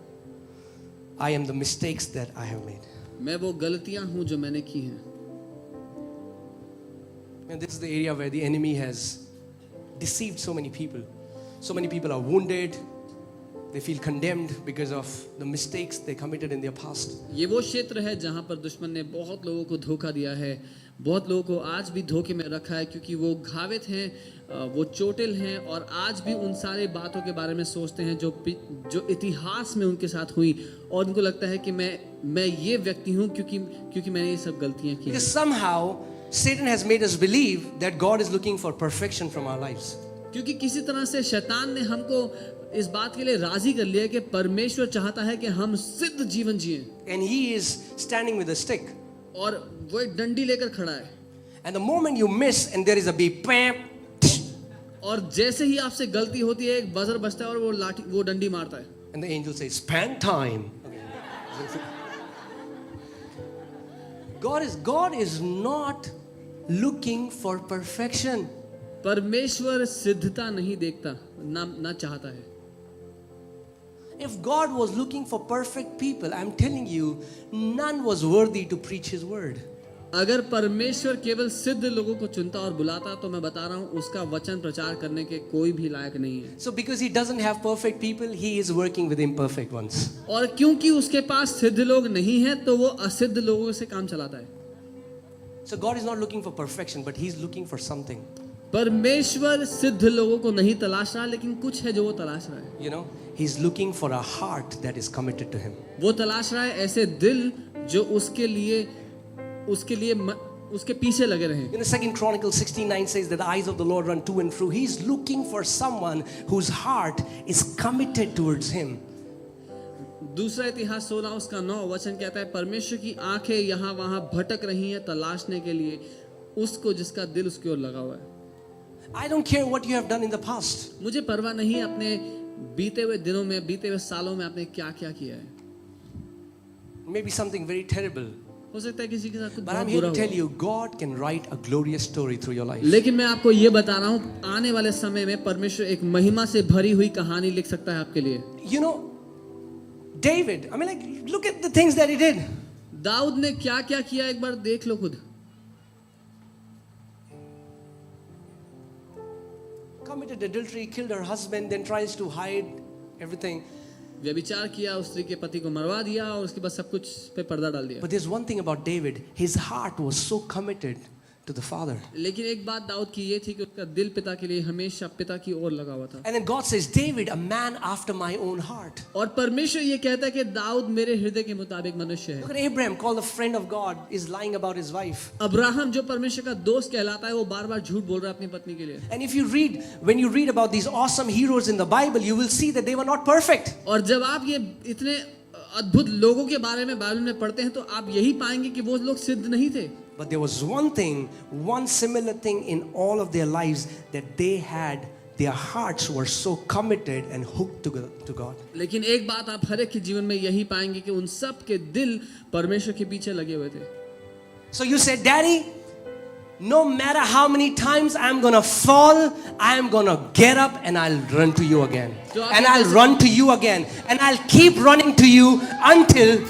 I am the mistakes that I have made. मैं वो गलतियां हूं जो मैंने की हैं। And this is the area where the enemy has deceived so many people. So many people are wounded. They feel condemned because of the mistakes they committed in their past. ये वो क्षेत्र है जहां पर दुश्मन ने बहुत लोगों को धोखा दिया है, बहुत लोगों को आज भी धोखे में रखा है क्योंकि वो घावित हैं, वो चोटिल हैं और आज भी उन सारी बातों के बारे में सोचते हैं जो इतिहास में उनके साथ हुई और उनको लगता है कि मैं ये व्यक्ति हूँ क्योंकि मैंने ये सब गलतियाँ की हैं। Because somehow Satan has made us believe that God is looking for perfection from our lives. क्योंकि किसी तरह से शैतान ने हमको इस बात के लिए राजी कर लिया कि परमेश्वर चाहता है कि हम सिद्ध जीवन जिएं And he is standing with a stick. और वो एक डंडी लेकर खड़ा है And the moment you miss and there is a beep, bam, और जैसे ही आपसे गलती होती है एक बजर बजता है और वो डंडी मारता है and the angel says, "Span time." God is not looking for perfection. परमेश्वर सिद्धता नहीं देखता ना चाहता है। If God was looking for perfect people, I'm telling you, none was worthy to preach His word. अगर परमेश्वर केवल सिद्ध लोगों को चुनता और बुलाता तो मैं बता रहा हूँ उसका वचन प्रचार करने के कोई भी लायक नहीं है। So because He doesn't have perfect people, He is working with imperfect ones. और क्योंकि उसके पास सिद्ध लोग नहीं हैं तो वो असिद्ध लोगों से काम चलाता है। So God is not looking for perfection, but He's looking for something. परमेश्वर सिद्ध लोगों को नहीं तलाश रहा लेकिन कुछ है जो वो तलाश रहा है। You know, He's looking for a heart that is committed to Him. वो तलाश रहा है ऐसे दिल जो उसके लिए उसके पीछे लगे रहें। You know, 2 Chronicles 16:9 says that the eyes of the Lord run to and fro. He's looking for someone whose heart is committed towards Him. दूसरा इतिहास 16 उसका 9 वचन कहता है परमेश्वर की आंखें यहाँ वहाँ भटक रही हैं तलाशने के लिए उसको जिसका दिल उसकी ओर लगा हुआ है। I don't care what you have done in the past. मुझे परवाह नहीं है अपने बीते हुए दिनों में बीते हुए सालों में आपने क्या क्या किया है। Maybe something very terrible. हो सकता है किसी के साथ कुछ But I'm बहुत here बुरा to tell हो। you, God can write a glorious story through your life. लेकिन मैं आपको ये बता रहा हूँ आने वाले समय में परमेश्वर एक महिमा से भरी हुई कहानी लिख सकता है आपके लिए। You know, David, I mean, like, look at the things that he did. Dawood ने क्या क्या किया एक बार देख लो खुद। Committed adultery, killed her husband, then tries to hide everything. व्यभिचार किया उस स्त्री के पति को मरवा दिया और उसके बाद सब कुछ पे पर्दा डाल दिया। But there's one thing about David, his heart was so committed to the Father. लेकिन एक बात दाऊद की ये थी कि उसका दिल पिता के लिए हमेशा पिता की ओर लगा हुआ था। And then God says, David, a man after my own heart. और परमेश्वर ये कहता है कि दाऊद मेरे हृदय के मुताबिक मनुष्य Look है। at Abraham, called a friend of God, is lying about his wife. Abraham जो परमेश्वर का दोस्त कहलाता है वो बार-बार झूठ बोल रहा है अपनी पत्नी के लिए। And if you read, when you read about these awesome heroes in the Bible, you will see that they were not perfect. और जब आप ये इतने अद्भुत लोगों के बारे में बाइबल में पढ़ते हैं तो आप यही पाएंगे कि वो लोग सिद्ध नहीं थे। But there was one thing, one similar thing in all of their lives, that they had, their hearts were so committed and hooked to God. लेकिन एक बात आप हर एक के जीवन में यही पाएंगे कि उन सब के दिल परमेश्वर के पीछे लगे हुए थे। So you said, Daddy, no matter how many times I'm gonna fall, I'm gonna get up and I'll run to you again. And I'll run to you again. And I'll keep running to you until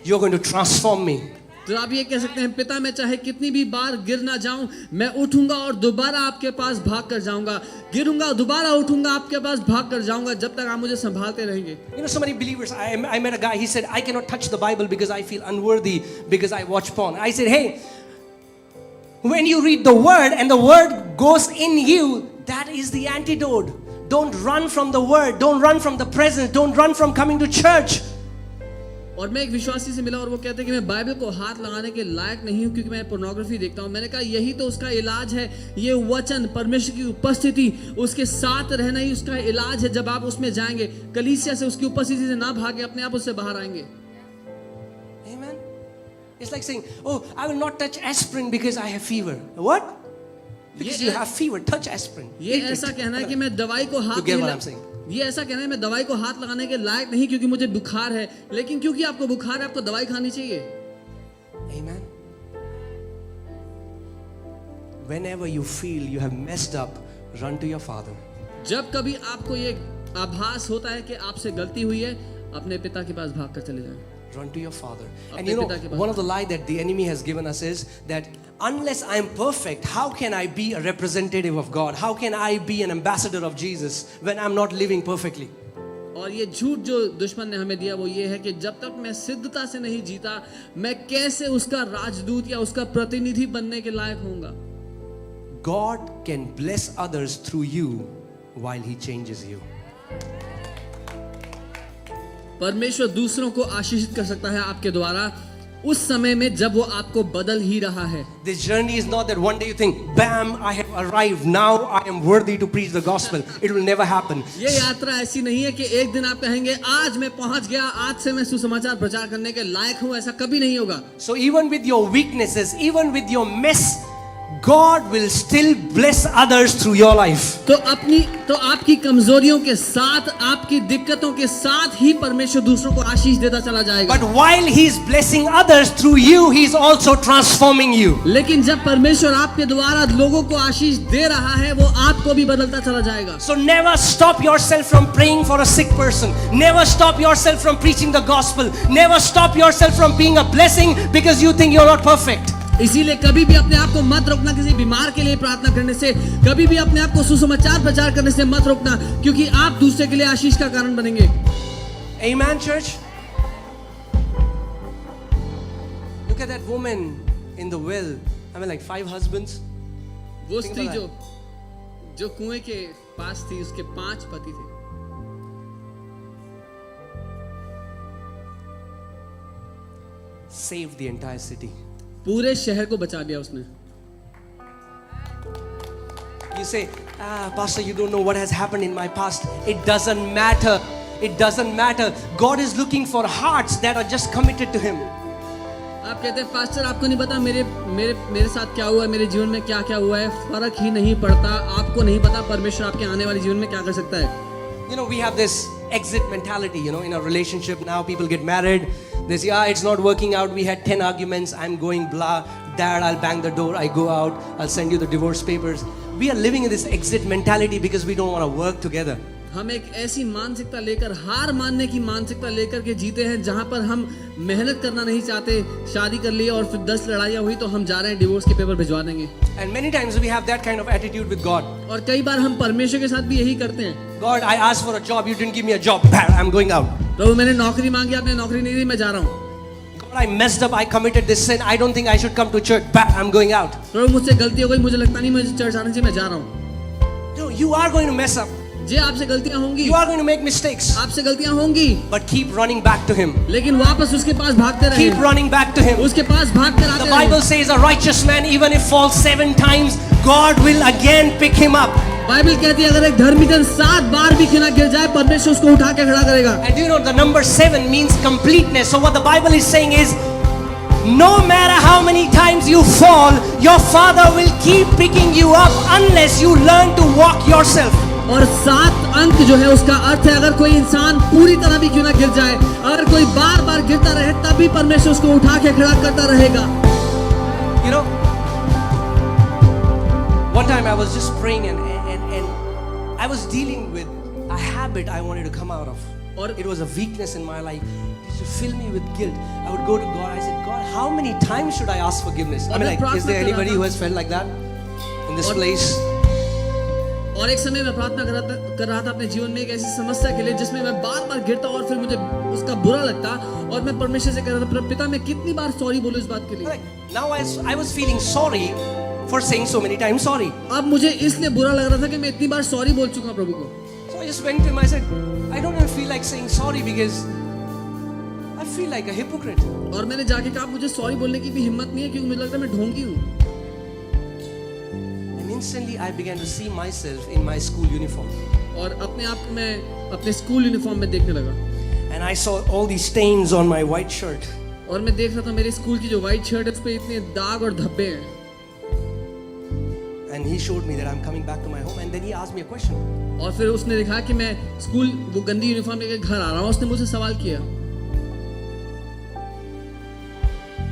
you're going to transform me. तो आप ये कह सकते हैं पिता मैं चाहे कितनी भी बार गिर ना जाऊं मैं उठूंगा और दोबारा आपके पास भाग कर जाऊंगा गिरूंगा दोबारा उठूंगा आपके पास भाग कर जाऊंगा जब तक आप मुझे संभालते रहेंगे। You know, so many believers, I met a guy, he said, I cannot touch the Bible because I feel unworthy because I watch porn. I said, hey, when you read the word and the word goes in you, that is the antidote. Don't run from the word, don't run from the presence, don't run from coming to church. और मैं एक विश्वासी से मिला और वो कहते हैं कि मैं बाइबल को हाथ लगाने के लायक नहीं हूँ क्योंकि मैं पोर्नोग्राफी देखता हूँ। मैंने कहा यही तो उसका इलाज है, ये वचन परमेश्वर की उपस्थिति उसके साथ रहना ही उसका इलाज है। जब आप उसमें जाएंगे कलीसिया से उसकी उपस्थिति से ना भागे अपने आप उससे बाहर आएंगे। Amen. It's like saying, oh, I will not touch aspirin because I have fever. What? Because you have fever, touch aspirin. ये ऐसा कहना है कि मैं दवाई को हाथ ये ऐसा कहना है मैं दवाई को हाथ लगाने के लायक नहीं क्योंकि मुझे बुखार है, लेकिन क्योंकि आपको बुखार है आपको दवाई खानी चाहिए। Amen. Whenever you feel you have messed up, run to your Father. जब कभी आपको ये आभास होता है कि आपसे गलती हुई है अपने पिता के पास भाग कर चले जाएं। Run to your Father. And you know, one of the lies that the enemy has given us is that unless I am perfect, how can I be a representative of God? How can I be an ambassador of Jesus when I'm not living perfectly? और ये झूठ जो दुश्मन ने हमें दिया वो ये है कि जब तक मैं सिद्धता से नहीं जीता, मैं कैसे उसका राजदूत या उसका प्रतिनिधि बनने के लायक होऊंगा। God can bless others through you while He changes you. परमेश्वर दूसरों को आशीषित कर सकता है आपके द्वारा उस समय में जब वो आपको बदल ही रहा है। This journey is not that one day you think, bam, I have arrived, now I am worthy to preach the gospel. It will never happen. ये यात्रा ऐसी नहीं है कि एक दिन आप कहेंगे आज मैं पहुंच गया, आज से मैं सुसमाचार प्रचार करने के लायक हूं, ऐसा कभी नहीं होगा। So even with your weaknesses, even with your mess, God will still bless others through your life. तो आपकी कमजोरियों के साथ, आपकी दिक्कतों के साथ ही परमेश्वर दूसरों को आशीष देता चला जाएगा। But while He is blessing others through you, He is also transforming you. लेकिन जब परमेश्वर आपके द्वारा लोगों को आशीष दे रहा है, वो आपको भी बदलता चला जाएगा। So never stop yourself from praying for a sick person. Never stop yourself from preaching the gospel. Never stop yourself from being a blessing because you think you're not perfect. इसीलिए कभी भी अपने आप को मत रोकना किसी बीमार के लिए प्रार्थना करने से, कभी भी अपने आप को सुसमाचार प्रचार करने से मत रोकना, क्योंकि आप दूसरे के लिए आशीष का कारण बनेंगे। Amen, church. Look at that woman in the well. I mean, like 5 husbands. वो Think स्त्री about जो कुएं के पास थी, उसके 5 पति थे। Saved the entire city. पूरे शहर को बचा लिया उसने। You say, Pastor, you don't know what has happened in my past. It doesn't matter. It doesn't matter. God is looking for hearts that are just committed to Him. आप कहते हैं pastor आपको नहीं पता मेरे साथ क्या हुआ है, मेरे जीवन में क्या क्या हुआ है, फर्क ही नहीं पड़ता। आपको नहीं पता परमेश्वर आपके आने वाले जीवन में क्या कर सकता है। You know, we have this exit mentality, you know, in a relationship. Now people get married. They say, it's not working out. We had 10 arguments. I'm going blah. Dad, I'll bang the door. I go out. I'll send you the divorce papers. We are living in this exit mentality because we don't want to work together. हम एक ऐसी मानसिकता लेकर, हार मानने की मानसिकता लेकर के जीते हैं जहां पर हम मेहनत करना नहीं चाहते। शादी कर ली और फिर 10 लड़ाइयां हुई तो हम जा रहे हैं डिवोर्स के पेपर भिजवा देंगे। And many times we have that kind of attitude with God. और कई बार हम परमेश्वर के साथ भी यही करते हैं। God, I asked for a job. You didn't give me a job. I'm going out. प्रभु मैंने नौकरी मांगी, आपने नौकरी नहीं दी, मैं जा रहा हूँ। God, I messed up. I committed this sin. I don't think I should come to church. I'm going out. प्रभु मुझसे गलती हो गई, मुझे लगता नहीं मुझे चर्च आना चाहिए, मैं जा रहा हूँ। No, you are going to mess up. जी आपसे गलतियां होंगी, You are going to make mistakes. आपसे गलतियां होंगी, But keep running back to Him. लेकिन वापस उसके पास भागते रहे। Keep running back to Him. उसके पास भाग कर आते The रहे। Bible says a righteous man, even if falls 7 times, God will again pick him up. Bible कहती है अगर एक धर्मी जन 7 बार भी क्यों ना गिर जाए, परमेश्वर उसको उठा के खड़ा करेगा। And do you know the number 7 means completeness. So what the Bible is saying is, no matter how many times you fall, your Father will keep picking you up unless you learn to walk yourself. और 7 अंक जो है उसका अर्थ है अगर कोई इंसान पूरी तरह भी क्यों ना गिर जाए, अगर कोई बार बार गिरता रहे तब भी परमेश्वर उसको उठा के खड़ा करता रहेगा। You know, one time I was just praying and I was dealing with a habit I wanted to come out of. Or it was a weakness in my life. It used to fill me with guilt. I would go to God. I said, God, how many times should I ask forgiveness? I mean, like, is there anybody who has felt like that in this place? और एक समय मैं प्रार्थना कर रहा था अपने जीवन में एक ऐसी समस्या के लिए जिसमें मैं बार बार गिरता और फिर मुझे उसका बुरा लगता और मैं परमेश्वर से कह रहा था पिता मैं कितनी बार सॉरी बोलूं इस बात के लिए। Now I was feeling sorry for saying so many times sorry. अब मुझे इसलिए बुरा लग रहा था कि मैं इतनी बार सॉरी बोल चुका प्रभु को। So I just went to him. I said, I don't even feel like saying sorry because I feel like a hypocrite. और मैंने जाके कहा मुझे सॉरी बोलने की भी हिम्मत नहीं है क्योंकि मुझे लगता है मैं ढोंगी हूँ। And instantly I began to see myself in my school uniform. और अपने आप को मैं अपने स्कूल यूनिफॉर्म में देखने लगा। And I saw all these stains on my white shirt. और मैं देख रहा था मेरे स्कूल की जो व्हाइट शर्ट है उस पे इतने दाग और धब्बे हैं। And he showed me that I'm coming back to my home. And then he asked me a question. और फिर उसने दिखा कि मैं स्कूल वो गंदी यूनिफॉर्म लेकर घर आ रहा हूँ। उसने मुझसे सवाल किया।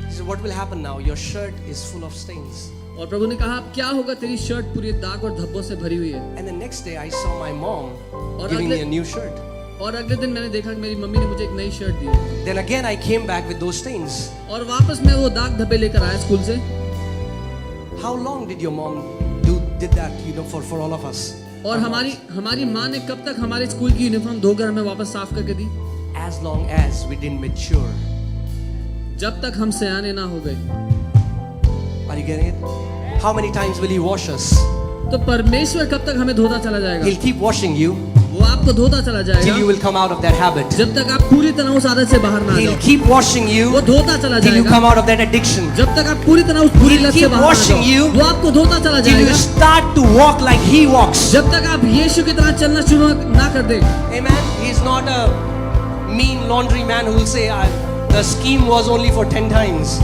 He said, what will happen now? Your shirt is full of stains. और प्रभु ने कहा अब क्या होगा तेरी शर्ट पूरी दाग और धब्बों से भरी हुई है। And the next day I saw my mom और giving me a new shirt. और अगले दिन मैंने देखा कि मेरी मम्मी ने मुझे एक नई shirt the. Then again I came back with those stains. और वापस मैं वो दाग धब्बे लेकर आया स्कूल से। How long did your mom did that, for all of us? और हमारी माँ ने कब तक हमारे स्कूल की यूनिफॉर्म धोकर हमें वापस साफ करके दी? As long as we didn't mature. जब तक हम सयाने ना हो गए। Are you getting it? How many times will He wash us? तो परमेश्वर कब तक हमें धोता चला जाएगा? He'll keep washing you वो आपको धोता चला till you जाएगा will come out of that habit. जब तक आप पूरी तरह उस आदत से बाहर ना आ He'll जाओ। keep washing you वो धोता चला till you जाएगा come out of that addiction. जब तक आप पूरी तरह उस बुरी He'll लत से keep बाहर ना washing जाओ। you वो आपको धोता चला Till you जाएगा start to walk like He walks. जब तक आप यीशु की तरह चलना शुरू ना कर दे। Amen. He's not a mean laundry man who will say, the scheme was only for 10 times.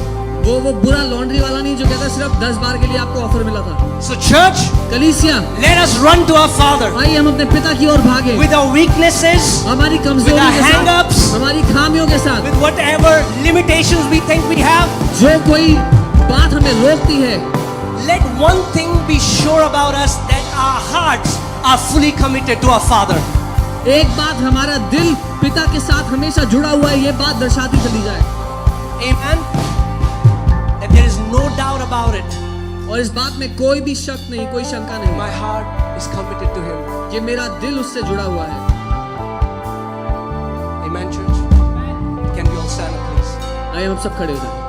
वो बुरा लॉन्ड्री वाला नहीं जो कहता सिर्फ 10 बार के लिए आपको ऑफर मिला था। So church, कलीसिया, let us run to our Father आइए हम अपने पिता की ओर भागे with our weaknesses, हमारी with कमजोरियों our के साथ, hang-ups, हमारी खामियों के साथ, with whatever limitations we think we have. जो कोई बात हमें रोकती है। Let one thing be sure about us, that our hearts are fully committed to our Father. एक बात हमारा दिल पिता के साथ हमेशा जुड़ा हुआ है, ये बात दर्शाती चली जाए। Amen. That there is no doubt about it. और इस बात में कोई भी शक नहीं, कोई शंका नहीं My heart is committed to Him. कि मेरा दिल उससे जुड़ा हुआ है। Amen, church. Can we all stand up, please? आइए हम सब खड़े हो जाएं।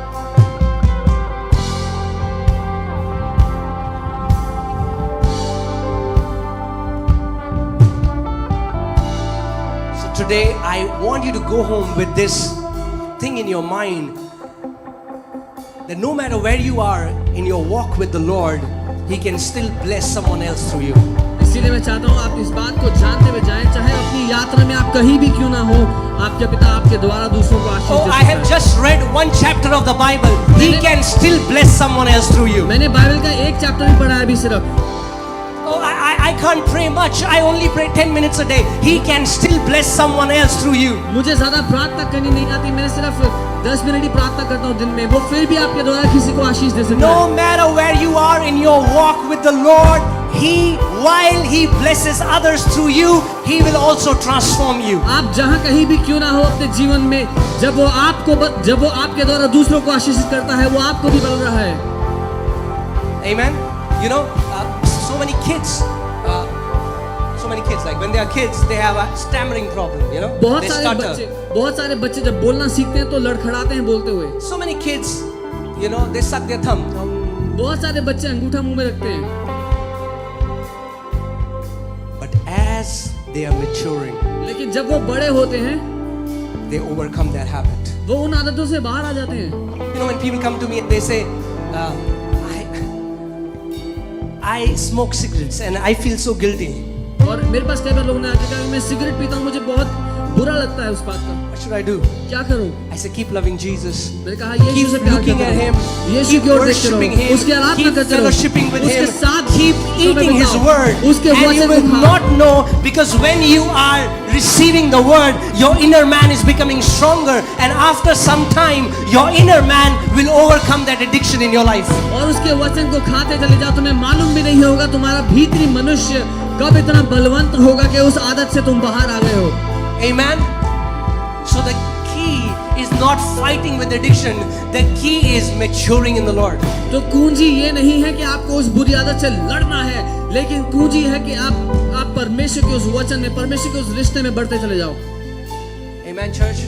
So today I want you to go home with this thing in your mind, that no matter where you are in your walk with the Lord, He can still bless someone else through you. इसीलिए मैं चाहता हूँ आप इस बात को जानते हुए जाएं, चाहे अपनी यात्रा में आप कहीं भी क्यों ना हो, आपके पिता आपके द्वारा दूसरों को आशीष Oh, दे I सकता have है। just read one chapter of the Bible. He can still bless someone else through you. मैंने बाइबल का एक चैप्टर भी पढ़ा है अभी सिर्फ। Oh, I can't pray much. I only pray 10 minutes a day. He can still bless someone else through you. मुझे ज्यादा प्रार्थना करनी नहीं आती, मैं सिर्फ 10 मिनट ही प्रार्थना करता हूँ दिन में, वो फिर भी आपके द्वारा किसी को आशीष दे सकता No है। matter where you are in your walk with the Lord, while He blesses others through you, He will also transform you. आप जहाँ कहीं भी क्यों ना हो अपने जीवन में, जब वो आपके द्वारा दूसरों को आशीषित करता है, वो आपको भी बदल रहा है। Amen. You know, so many kids, like when they are kids, they have a stammering problem. You know, बहुत they सारे stutter. बच्चे जब बोलना सीखते हैं तो लड़खड़ाते हैं बोलते हुए। So many kids, you know, they suck their thumb. बहुत सारे बच्चे अंगूठा मुंह में रखते हैं। But as they are maturing, लेकिन जब वो बड़े होते हैं, they overcome that habit. वो उन आदतों से बाहर आ जाते हैं। You know, when people come to me and they say, I smoke cigarettes and I feel so guilty. और मेरे पास कई बार लोगों ने आके कहा मैं सिगरेट पीता हूँ, मुझे बहुत बुरा लगता है उस बात का। What should I do? क्या करूँ? I say, keep loving Jesus. मैंने कहा Keep यीशु से प्यार looking at करते Him. रहो, यीशु Keep की ओर देखते worshiping रहो, Him. उसकी आराधना Keep करते रहो, fellowshipping with उसके Him. साथ Keep समय eating His बिताओ, word. उसके And you वचन will को खाओ। not know, because when you are receiving the word, your inner man is becoming stronger, and after some time, your inner man will overcome that addiction in your life. और उसके वचन को खाते चले जाओ, तुम्हें मालूम भी नहीं होगा तुम्हारा भीतरी मनुष्य कब इतना बलवंत होगा कि उस आदत से तुम बाहर आ गए हो। Amen. So the key is not fighting with addiction. The key is maturing in the Lord. तो कुंजी ये नहीं है कि आपको उस बुरी आदत से लड़ना है, लेकिन कुंजी है कि आप परमेश्वर के उस वचन में, परमेश्वर के उस रिश्ते में बढ़ते चले जाओ। Amen, church.